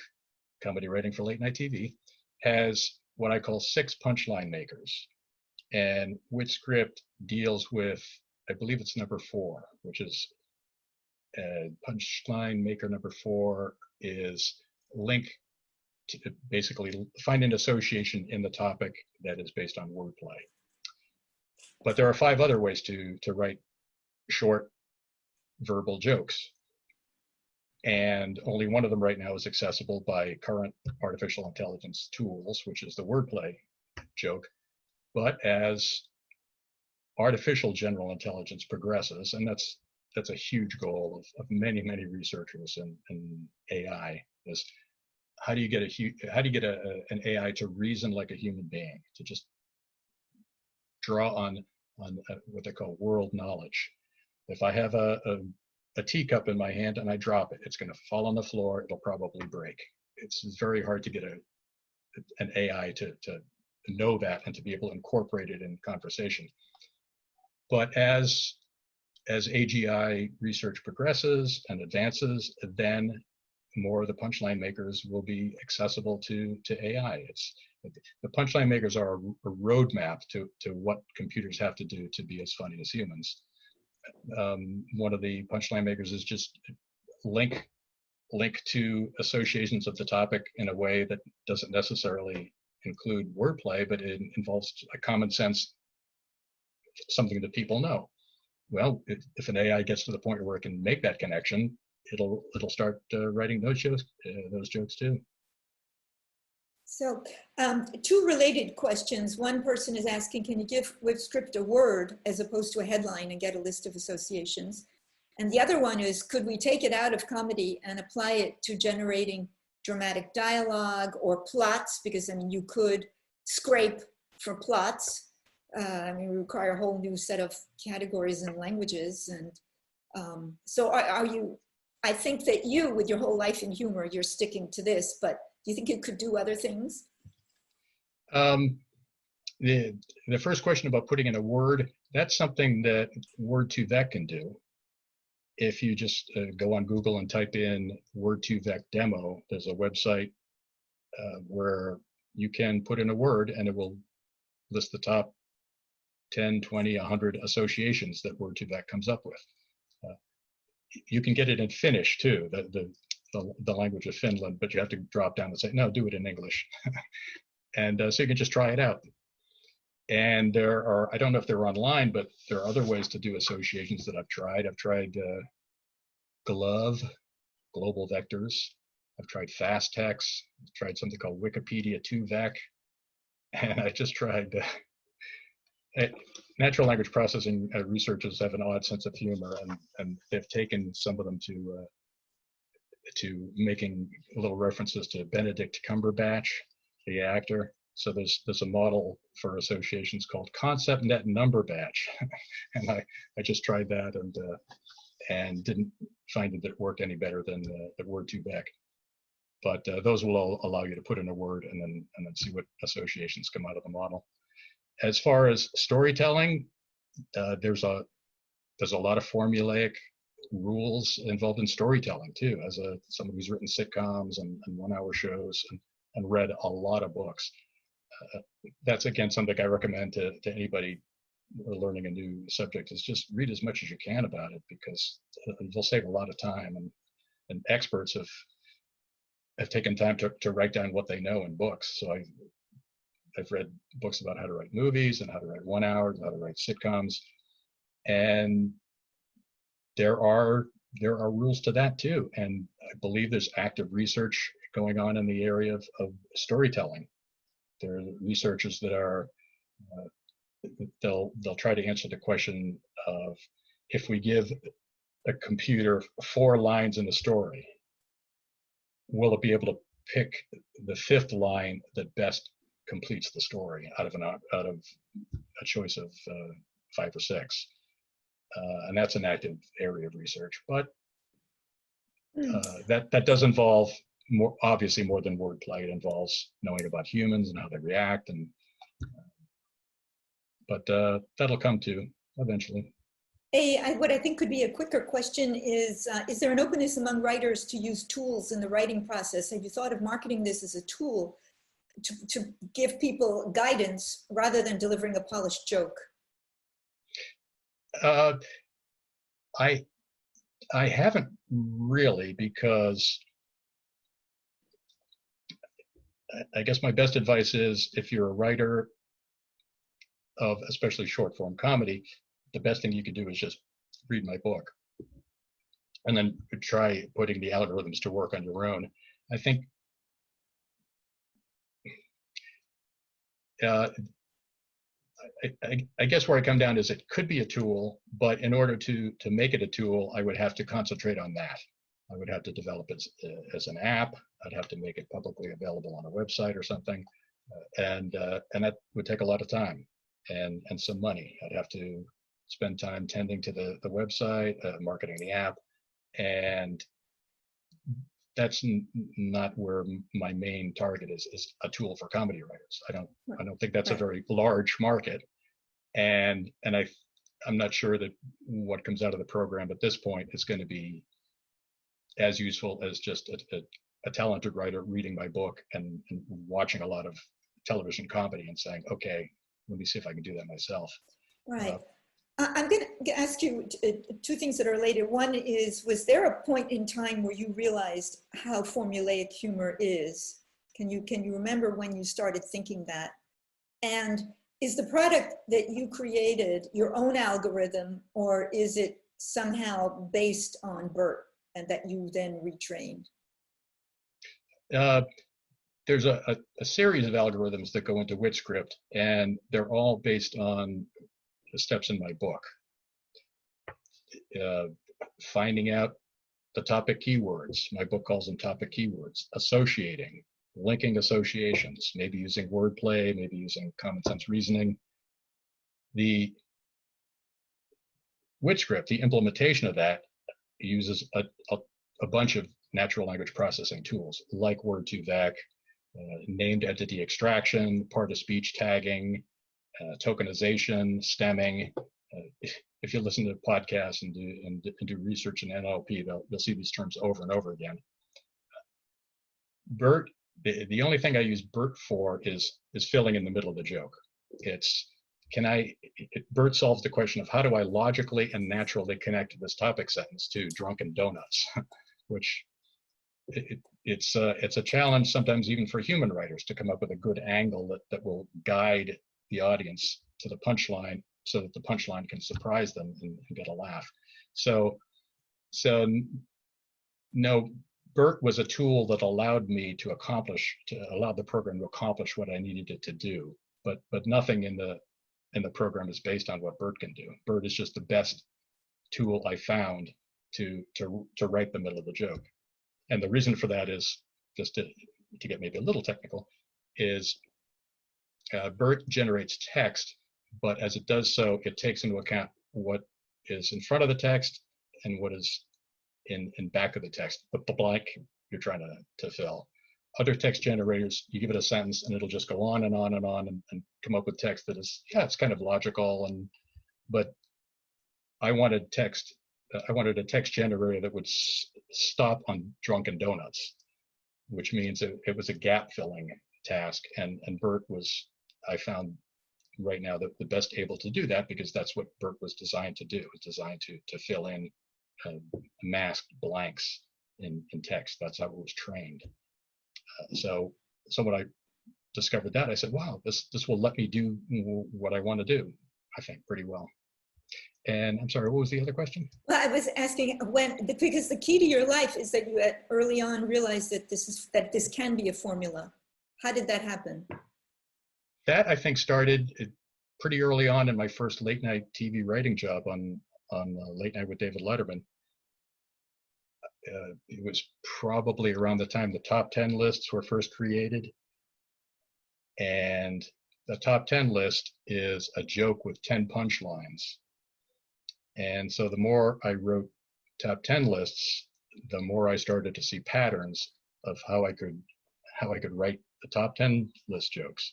Comedy Writing for Late Night TV, has what I call 6 punchline makers. And wit script deals with, I believe it's number 4, which is punchline maker number 4 is link to basically find an association in the topic that is based on wordplay. But there are 5 other ways to write short verbal jokes. And only one of them right now is accessible by current artificial intelligence tools, which is the wordplay joke. But as artificial general intelligence progresses, and that's a huge goal of many researchers in AI, is how do you get an AI to reason like a human being, to just draw on what they call world knowledge. If I have a teacup in my hand and I drop it, it's going to fall on the floor. It'll probably break. It's very hard to get an AI to know that and to be able to incorporate it in conversation. But as AGI research progresses and advances, then more of the punchline makers will be accessible to AI. The punchline makers are a roadmap to what computers have to do to be as funny as humans. One of the punchline makers is just link to associations of the topic in a way that doesn't necessarily include wordplay, but it involves a common sense, something that people know. Well, if an AI gets to the point where it can make that connection, it'll start writing those jokes too. So 2 related questions. One person is asking, can you give wit script a word as opposed to a headline and get a list of associations? And the other one is, could we take it out of comedy and apply it to generating dramatic dialogue or plots? Because, I mean, you could scrape for plots. I mean, we require a whole new set of categories and languages. And so are you, I think that you, with your whole life in humor, you're sticking to this, but do you think it could do other things? The first question about putting in a word, that's something that Word2Vec can do. If you just go on Google and type in Word2Vec demo, there's a website where you can put in a word and it will list the top 10, 20, 100 associations that Word2Vec comes up with. You can get it in Finnish too, the language of Finland, but you have to drop down and say, no, do it in English. And so you can just try it out. And there are, I don't know if they're online, but there are other ways to do associations that I've tried. I've tried GLOVE, Global Vectors. I've tried FastText. I've tried something called Wikipedia 2Vec. And I just tried, natural language processing researchers have an odd sense of humor, and they've taken some of them to making little references to Benedict Cumberbatch, the actor. So there's a model for associations called Concept Net Number Batch, and I just tried that and didn't find that it worked any better than the Word2Vec. But those will all allow you to put in a word and then see what associations come out of the model. As far as storytelling, there's a lot of formulaic rules involved in storytelling too. As someone who's written sitcoms and 1-hour shows and read a lot of books, that's again something I recommend to anybody learning a new subject, is just read as much as you can about it, because you'll save a lot of time. And experts have taken time to write down what they know in books. So I've read books about how to write movies and how to write 1 hour, how to write sitcoms, and there are rules to that too. And I believe there's active research going on in the area of storytelling. There are researchers that are they'll try to answer the question of, if we give a computer 4 lines in the story, will it be able to pick the 5th line that best completes the story out of a choice of 5 or 6? And that's an active area of research, but that does involve obviously more than wordplay. It involves knowing about humans and how they react, but that'll come to eventually. What I think could be a quicker question is there an openness among writers to use tools in the writing process? Have you thought of marketing this as a tool to give people guidance rather than delivering a polished joke? I haven't really, because I guess my best advice is, if you're a writer of especially short form comedy, the best thing you can do is just read my book and then try putting the algorithms to work on your own. I think I guess where I come down is, it could be a tool, but in order to make it a tool, I would have to concentrate on that. I would have to develop it as an app. I'd have to make it publicly available on a website or something, and that would take a lot of time and some money. I'd have to spend time tending to the website, marketing the app, and that's not where my main target is a tool for comedy writers. I don't think that's a very large market, and I'm not sure that what comes out of the program at this point is going to be as useful as just a talented writer reading my book and watching a lot of television comedy and saying, okay, let me see if I can do that myself. Right. I'm going to ask you 2 things that are related. One is, was there a point in time where you realized how formulaic humor is? Can you remember when you started thinking that? And is the product that you created your own algorithm, or is it somehow based on BERT and that you then retrained? There's a series of algorithms that go into WitScript, and they're all based on the steps in my book. Finding out the topic keywords, my book calls them topic keywords, associating, linking associations, maybe using wordplay, maybe using common sense reasoning. The WitScript, the implementation of that, uses a bunch of natural language processing tools like Word2Vec, named entity extraction, part of speech tagging, tokenization, stemming. If you listen to podcasts and do research in NLP, they'll see these terms over and over again. BERT, the only thing I use BERT for is filling in the middle of the joke. It's Bert solves the question of how do I logically and naturally connect this topic sentence to drunken donuts, which it's a challenge sometimes even for human writers to come up with a good angle that will guide the audience to the punchline so that the punchline can surprise them and get a laugh. So no, Bert was a tool that allowed me to allow the program to accomplish what I needed it to do, but nothing in the program is based on what Bert can do. Bert is just the best tool I found to write the middle of the joke. And the reason for that is, just to get maybe a little technical, is Bert generates text, but as it does so, it takes into account what is in front of the text and what is in back of the text, but the blank you're trying to fill. Other text generators, you give it a sentence and it'll just go on and on and on and come up with text that is, yeah, it's kind of logical, but I wanted a text generator that would stop on drunken donuts, which means it was a gap filling task, and Bert was, I found right now, the best able to do that, because that's what Bert was designed to do. It was designed to fill in masked blanks in text. That's how it was trained. So when I discovered that, I said, wow, this will let me do what I want to do, I think, pretty well. And I'm sorry, what was the other question? Well, I was asking because the key to your life is that you had early on realized that this can be a formula. How did that happen? That, I think, started pretty early on in my first late night TV writing job on Late Night with David Letterman. It was probably around the time the top 10 lists were first created. And the top 10 list is a joke with 10 punchlines. And so the more I wrote top 10 lists, the more I started to see patterns of how I could write the top 10 list jokes.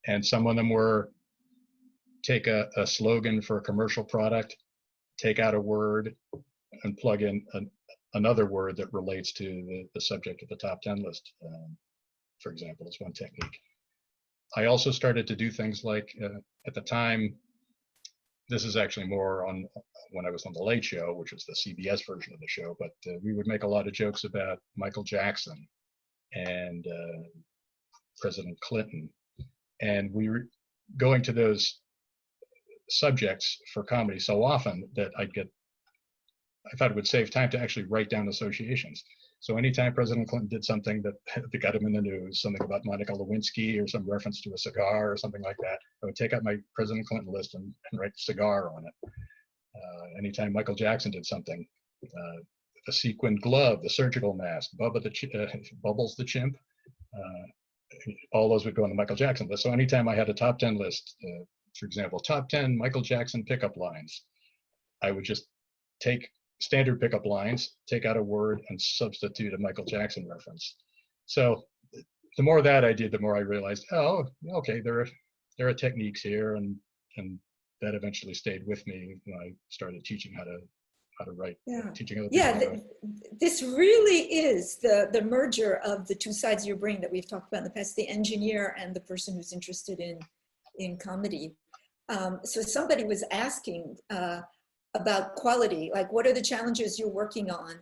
And some of them were take a slogan for a commercial product, take out a word, and plug in another word that relates to the subject of the top 10 list, for example, is one technique. I also started to do things like, at the time, this is actually more on when I was on The Late Show, which was the CBS version of the show, but we would make a lot of jokes about Michael Jackson and President Clinton. And we were going to those subjects for comedy so often that I thought it would save time to actually write down associations. So anytime President Clinton did something that got him in the news, something about Monica Lewinsky or some reference to a cigar or something like that, I would take out my President Clinton list and write cigar on it. Anytime Michael Jackson did something, the sequined glove, the surgical mask, Bubbles the chimp, all those would go on the Michael Jackson list. So anytime I had a top 10 list, for example, top 10 Michael Jackson pickup lines, I would just take standard pickup lines, take out a word, and substitute a Michael Jackson reference. So the more that I did, the more I realized, oh, okay, there are techniques here, and that eventually stayed with me when I started teaching how to write, teaching other people. This really is the merger of the two sides of your brain that we've talked about in the past, the engineer and the person who's interested in comedy. So somebody was asking about quality, like what are the challenges you're working on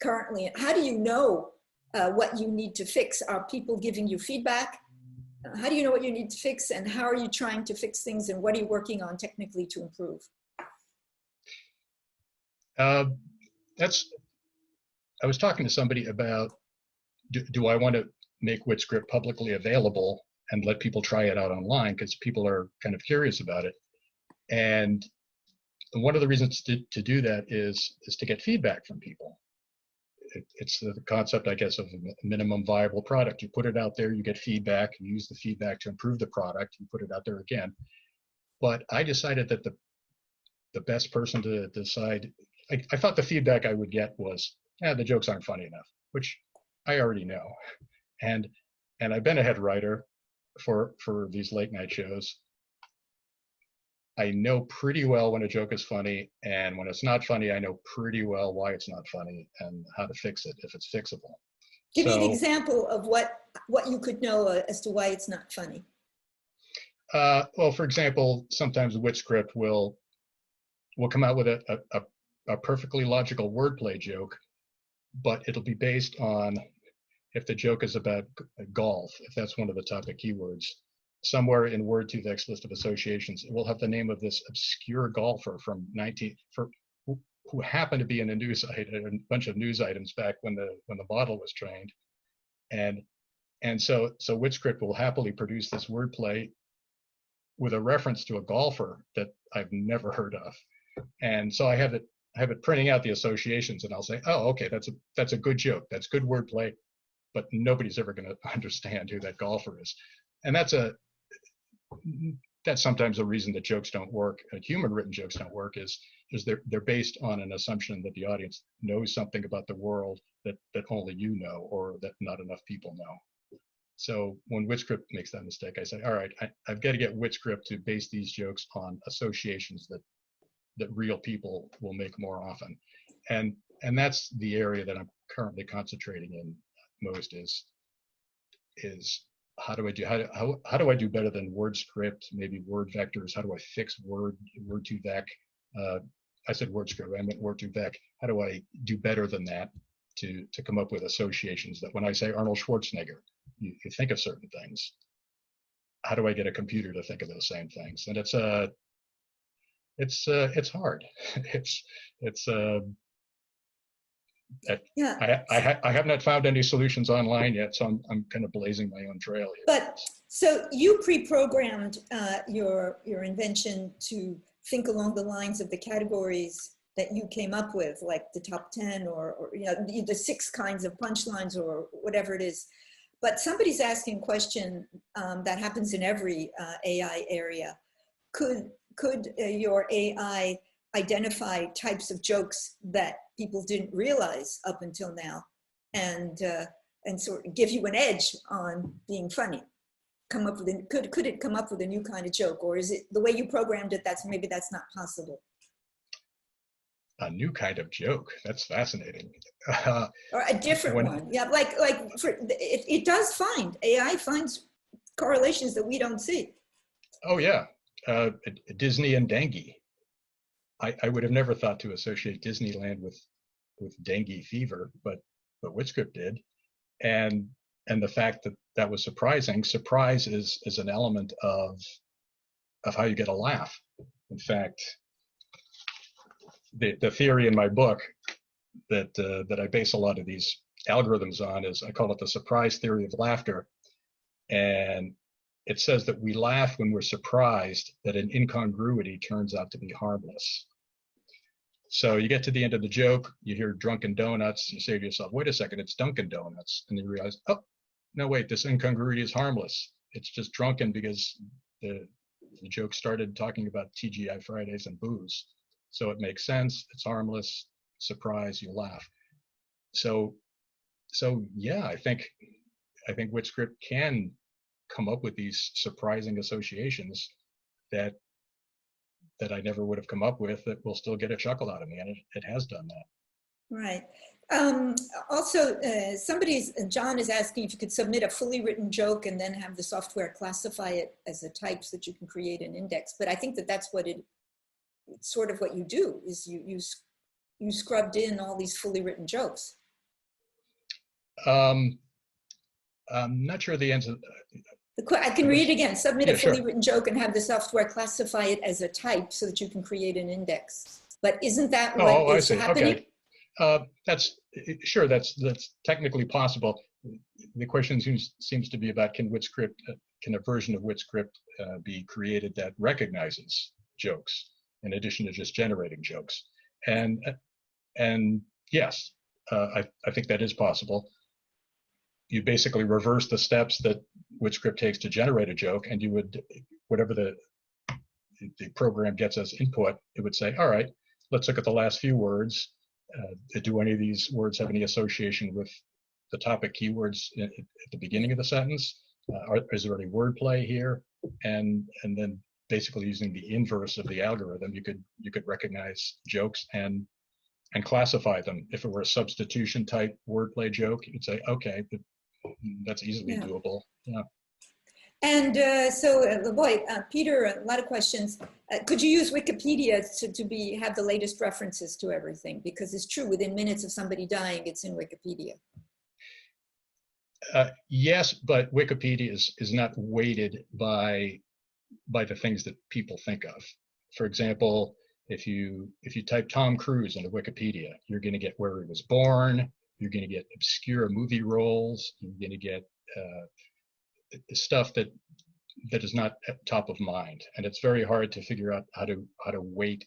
currently? How do you know what you need to fix? Are people giving you feedback? How do you know what you need to fix, and how are you trying to fix things, and what are you working on technically to improve? I was talking to somebody about, do I want to make WitScript publicly available and let people try it out online, because people are kind of curious about it. And one of the reasons to do that is to get feedback from people. It's the concept, I guess, of a minimum viable product. You put it out there, you get feedback, you use the feedback to improve the product, you put it out there again. But I decided that the best person to decide, I thought the feedback I would get was, the jokes aren't funny enough, which I already know. And I've been a head writer for these late night shows. I know pretty well when a joke is funny, and when it's not funny, I know pretty well why it's not funny and how to fix it if it's fixable. Give me an example of what you could know as to why it's not funny. Well, for example, sometimes WitScript will come out with a perfectly logical wordplay joke, but it'll be based on, if the joke is about golf, if that's one of the topic keywords, somewhere in Word2Vec's list of associations, it will have the name of this obscure golfer from who happened to be in a bunch of news items back when the model was trained, and so WitScript will happily produce this wordplay with a reference to a golfer that I've never heard of, and so I have it printing out the associations, and I'll say, oh, okay, that's a good joke, that's good wordplay, but nobody's ever going to understand who that golfer is, and that's sometimes a reason that jokes don't work. Human-written jokes don't work is they're based on an assumption that the audience knows something about the world that only you know, or that not enough people know. So when WitScript makes that mistake, I say, all right, I've got to get WitScript to base these jokes on associations that real people will make more often, and that's the area that I'm currently concentrating in most is how do I do better than WordScript, maybe word vectors? How do I fix Word2Vec? I said WordScript, I meant Word2Vec. How do I do better than that to come up with associations that when I say Arnold Schwarzenegger, you think of certain things. How do I get a computer to think of those same things? And it's hard. Yeah. I have not found any solutions online yet, so I'm kind of blazing my own trail here. But so you pre-programmed your invention to think along the lines of the categories that you came up with, like the top 10 or the 6 kinds of punchlines or whatever it is. But somebody's asking a question that happens in every AI area. Could your AI identify types of jokes that people didn't realize up until now, and sort of give you an edge on being funny? Could it come up with a new kind of joke, or is it the way you programmed it? Maybe that's not possible. A new kind of joke. That's fascinating. Or a different one. Yeah, it does find, AI finds correlations that we don't see. Oh yeah, Disney and dengue. I would have never thought to associate Disneyland with dengue fever, but WitScript did, and the fact that was surprising. Surprise is an element of how you get a laugh. In fact, the theory in my book that I base a lot of these algorithms on is, I call it the surprise theory of laughter, and it says that we laugh when we're surprised that an incongruity turns out to be harmless. So you get to the end of the joke, you hear Drunken Donuts, you say to yourself, wait a second, it's Dunkin' Donuts. And you realize, oh, no, wait, this incongruity is harmless. It's just drunken because the joke started talking about TGI Fridays and booze. So it makes sense, it's harmless, surprise, you laugh. So yeah, I think WitScript can come up with these surprising associations that I never would have come up with, that will still get a chuckle out of me, and it has done that. Right. Also, John is asking if you could submit a fully written joke and then have the software classify it as a type so that you can create an index. But I think that's what it's sort of what you do, is you scrubbed in all these fully written jokes. I'm not sure the answer. I can read it again. Submit a fully sure. written joke and have the software classify it as a type so that you can create an index. But isn't that what is happening? Okay. That's technically possible. The question seems to be about, can a version of WitScript be created that recognizes jokes in addition to just generating jokes? And yes, I think that is possible. You basically reverse the steps that WitScript takes to generate a joke, and you would, whatever the program gets as input, it would say, all right, let's look at the last few words. Do any of these words have any association with the topic keywords at the beginning of the sentence? Is there any wordplay here? And then basically using the inverse of the algorithm, you could recognize jokes and classify them. If it were a substitution type wordplay joke, you'd say, okay, that's easily doable. Yeah. And Peter, a lot of questions. Could you use Wikipedia to have the latest references to everything? Because it's true, within minutes of somebody dying, it's in Wikipedia. Yes, but Wikipedia is not weighted by the things that people think of. For example, if you type Tom Cruise into Wikipedia, you're going to get where he was born. You're going to get obscure movie roles. You're going to get stuff that is not at top of mind, and it's very hard to figure out how to weight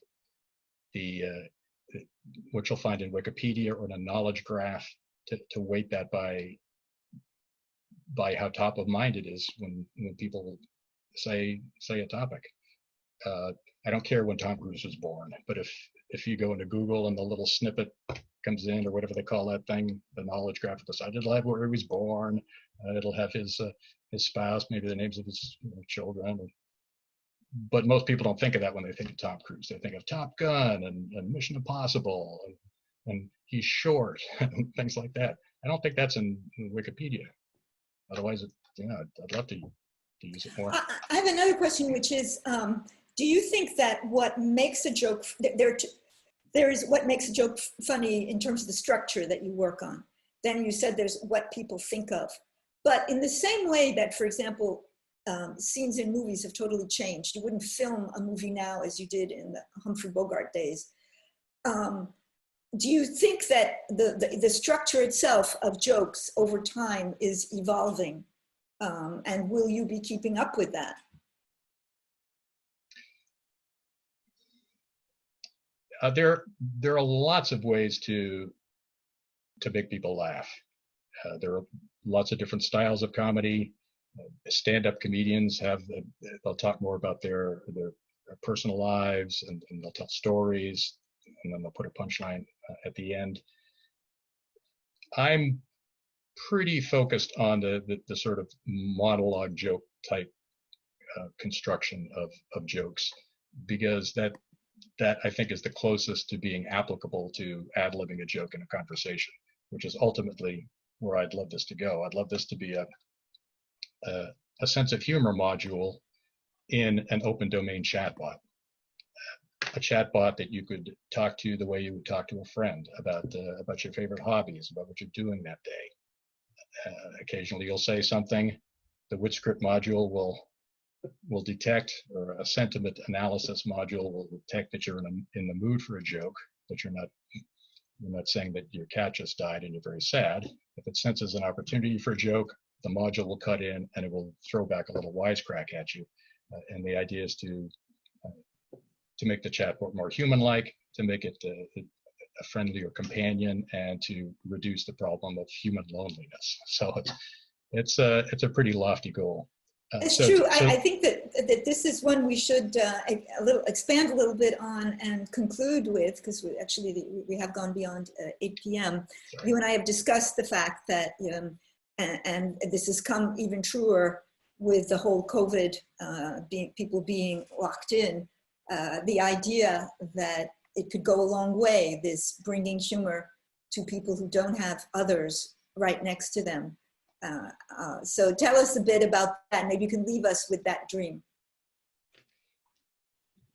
what you'll find in Wikipedia or in a knowledge graph to weight that by how top of mind it is when people say a topic. I don't care when Tom Cruise was born, but if you go into Google and the little snippet comes in, or whatever they call that thing, the knowledge graph at the side, it'll have where he was born. It'll have his spouse, maybe the names of his children. But most people don't think of that when they think of Tom Cruise. They think of Top Gun and Mission Impossible, and he's short and things like that. I don't think that's in Wikipedia. Otherwise, I'd love to use it more. I have another question, which is, do you think that what makes a joke, there is what makes a joke funny in terms of the structure that you work on? Then you said there's what people think of. But in the same way that, for example, scenes in movies have totally changed. You wouldn't film a movie now as you did in the Humphrey Bogart days. Do you think that the structure itself of jokes over time is evolving? And will you be keeping up with that? There are lots of ways to make people laugh. There are lots of different styles of comedy. Stand-up comedians they'll talk more about their personal lives, and they'll tell stories, and then they'll put a punchline at the end. I'm pretty focused on the sort of monologue joke type construction of jokes, because that I think is the closest to being applicable to ad-libbing a joke in a conversation, which is ultimately where I'd love this to go. I'd love this to be a sense of humor module in an open domain chatbot. A chatbot that you could talk to the way you would talk to a friend about your favorite hobbies, about what you're doing that day. Occasionally you'll say something, the wit script module will detect, or a sentiment analysis module will detect that you're in the mood for a joke, that you're not saying that your cat just died and you're very sad. If it senses an opportunity for a joke, the module will cut in and it will throw back a little wisecrack at you. And the idea is to make the chatbot more human-like, to make it a friendlier companion, and to reduce the problem of human loneliness. So it's a pretty lofty goal. It's true. I think that this is one we should expand a little bit on and conclude with, because we have gone beyond 8 p.m. Sorry. You and I have discussed the fact that, and this has come even truer with the whole COVID, people being locked in, the idea that it could go a long way, this bringing humor to people who don't have others right next to them. So tell us a bit about that. Maybe you can leave us with that dream.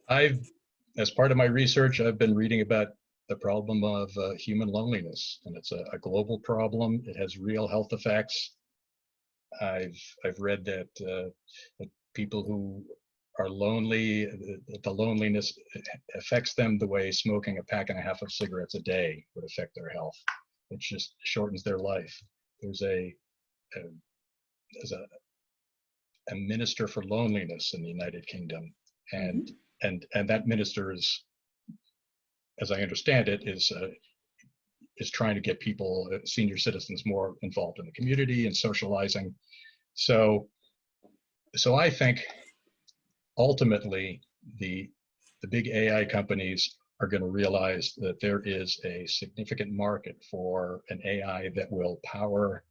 As part of my research, I've been reading about the problem of human loneliness, and it's a global problem. It has real health effects. I've read that people who are lonely, the loneliness affects them the way smoking a pack and a half of cigarettes a day would affect their health. It just shortens their life. There's a minister for loneliness in the United Kingdom, and that minister is, as I understand it, is trying to get people, senior citizens, more involved in the community and socializing. So I think ultimately the big AI companies are going to realize that there is a significant market for an AI that will power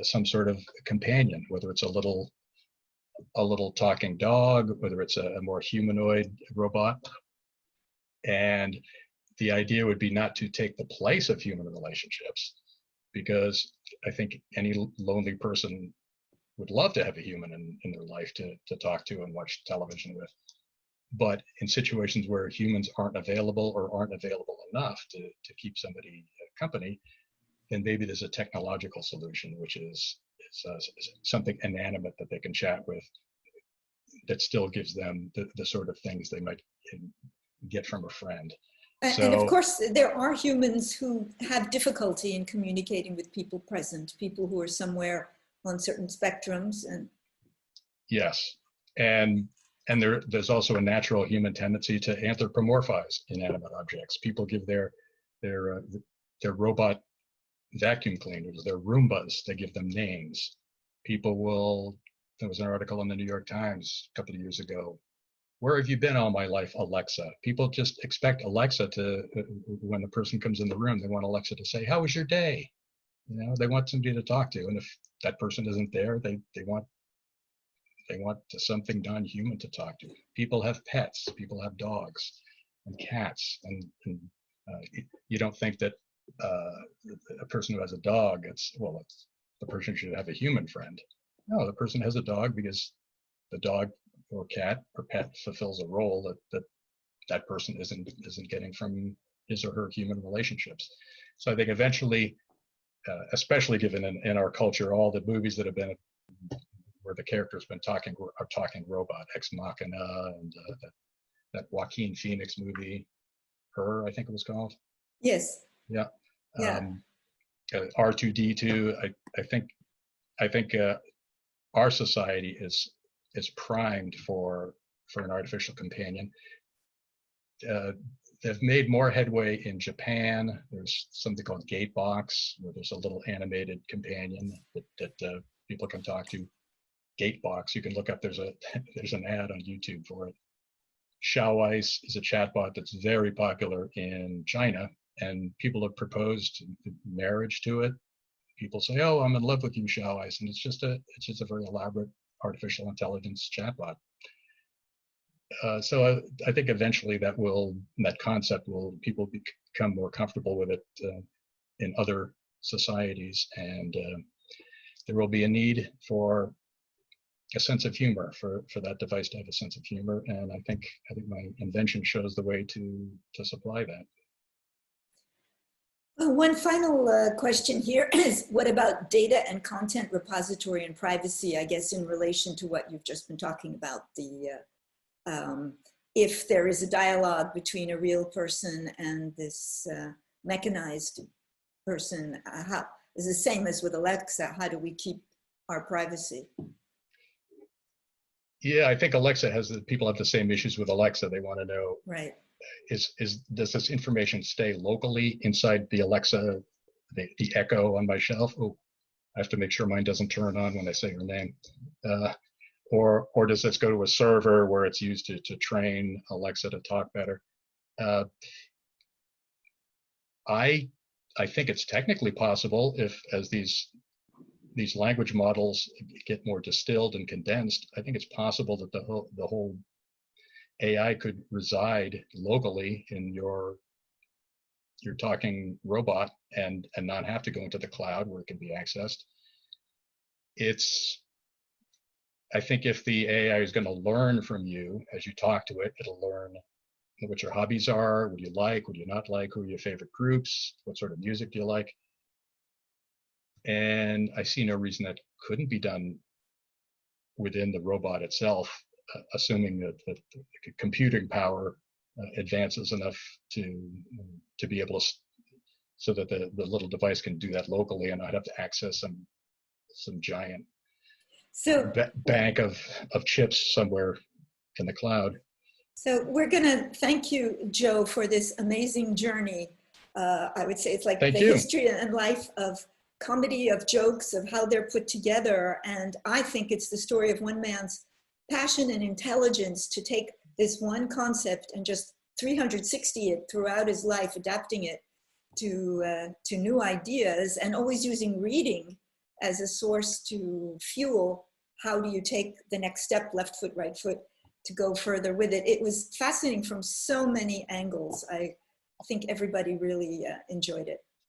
some sort of companion, whether it's a little talking dog, whether it's a more humanoid robot. And the idea would be not to take the place of human relationships, because I think any lonely person would love to have a human in their life to talk to and watch television with. But in situations where humans aren't available or aren't available enough to keep somebody company, then maybe there's a technological solution, which is something inanimate that they can chat with that still gives them the sort of things they might get from a friend. And of course, there are humans who have difficulty in communicating with people present, people who are somewhere on certain spectrums. And yes, and there's also a natural human tendency to anthropomorphize inanimate objects. People give their robot vacuum cleaners, their Roombas, they give them names. People will, there was an article in the New York Times a couple of years ago, "Where have you been all my life, Alexa?" People just expect Alexa to, when the person comes in the room, they want Alexa to say, "How was your day?" You know, they want somebody to talk to. And if that person isn't there, they want something non-human to talk to. People have pets, people have dogs and cats. And you don't think that a person who has a dog, the person should have a human friend. No, the person has a dog because the dog or cat or pet fulfills a role that person isn't getting from his or her human relationships. So I think eventually, especially given in our culture, all the movies that have been where the character's been are talking robot, Ex Machina, and that Joaquin Phoenix movie, Her, I think it was called. yes. Yeah. Yeah. R2D2. I think our society is primed for an artificial companion. They've made more headway in Japan. There's something called Gatebox, where there's a little animated companion that people can talk to. Gatebox, you can look up. There's an ad on YouTube for it. Xiaoice is a chatbot that's very popular in China, and people have proposed marriage to it. People say, "Oh, I'm in love with you, Xiaoice," and it's just a very elaborate artificial intelligence chatbot. So I think eventually that concept will, people become more comfortable with it in other societies, and there will be a need for a sense of humor, for that device to have a sense of humor, and I think my invention shows the way to supply that. One final question here is, what about data and content repository and privacy, I guess, in relation to what you've just been talking about, if there is a dialogue between a real person and this mechanized person, how is the same as with Alexa? How do we keep our privacy? Yeah, I think people have the same issues with Alexa. They want to know, right, does this information stay locally inside the Alexa, the Echo on my shelf? Oh, I have to make sure mine doesn't turn on when I say her name. Or does this go to a server where it's used to train Alexa to talk better? I think it's technically possible as these language models get more distilled and condensed. I think it's possible that the whole AI could reside locally in your talking robot and not have to go into the cloud where it can be accessed. I think if the AI is going to learn from you as you talk to it, it'll learn what your hobbies are, what you like, what you not like, who are your favorite groups, what sort of music do you like. And I see no reason that couldn't be done within the robot itself, assuming that the computing power advances enough to be able to, so that the little device can do that locally and not have to access some giant bank of chips somewhere in the cloud. So we're going to thank you, Joe, for this amazing journey. I would say it's like Thank the you. history and life of comedy, of jokes, of how they're put together. And I think it's the story of one man's passion and intelligence to take this one concept and just 360 it throughout his life, adapting it to new ideas, and always using reading as a source to fuel how do you take the next step, left foot, right foot, to go further with it. It was fascinating from so many angles. I think everybody really enjoyed it.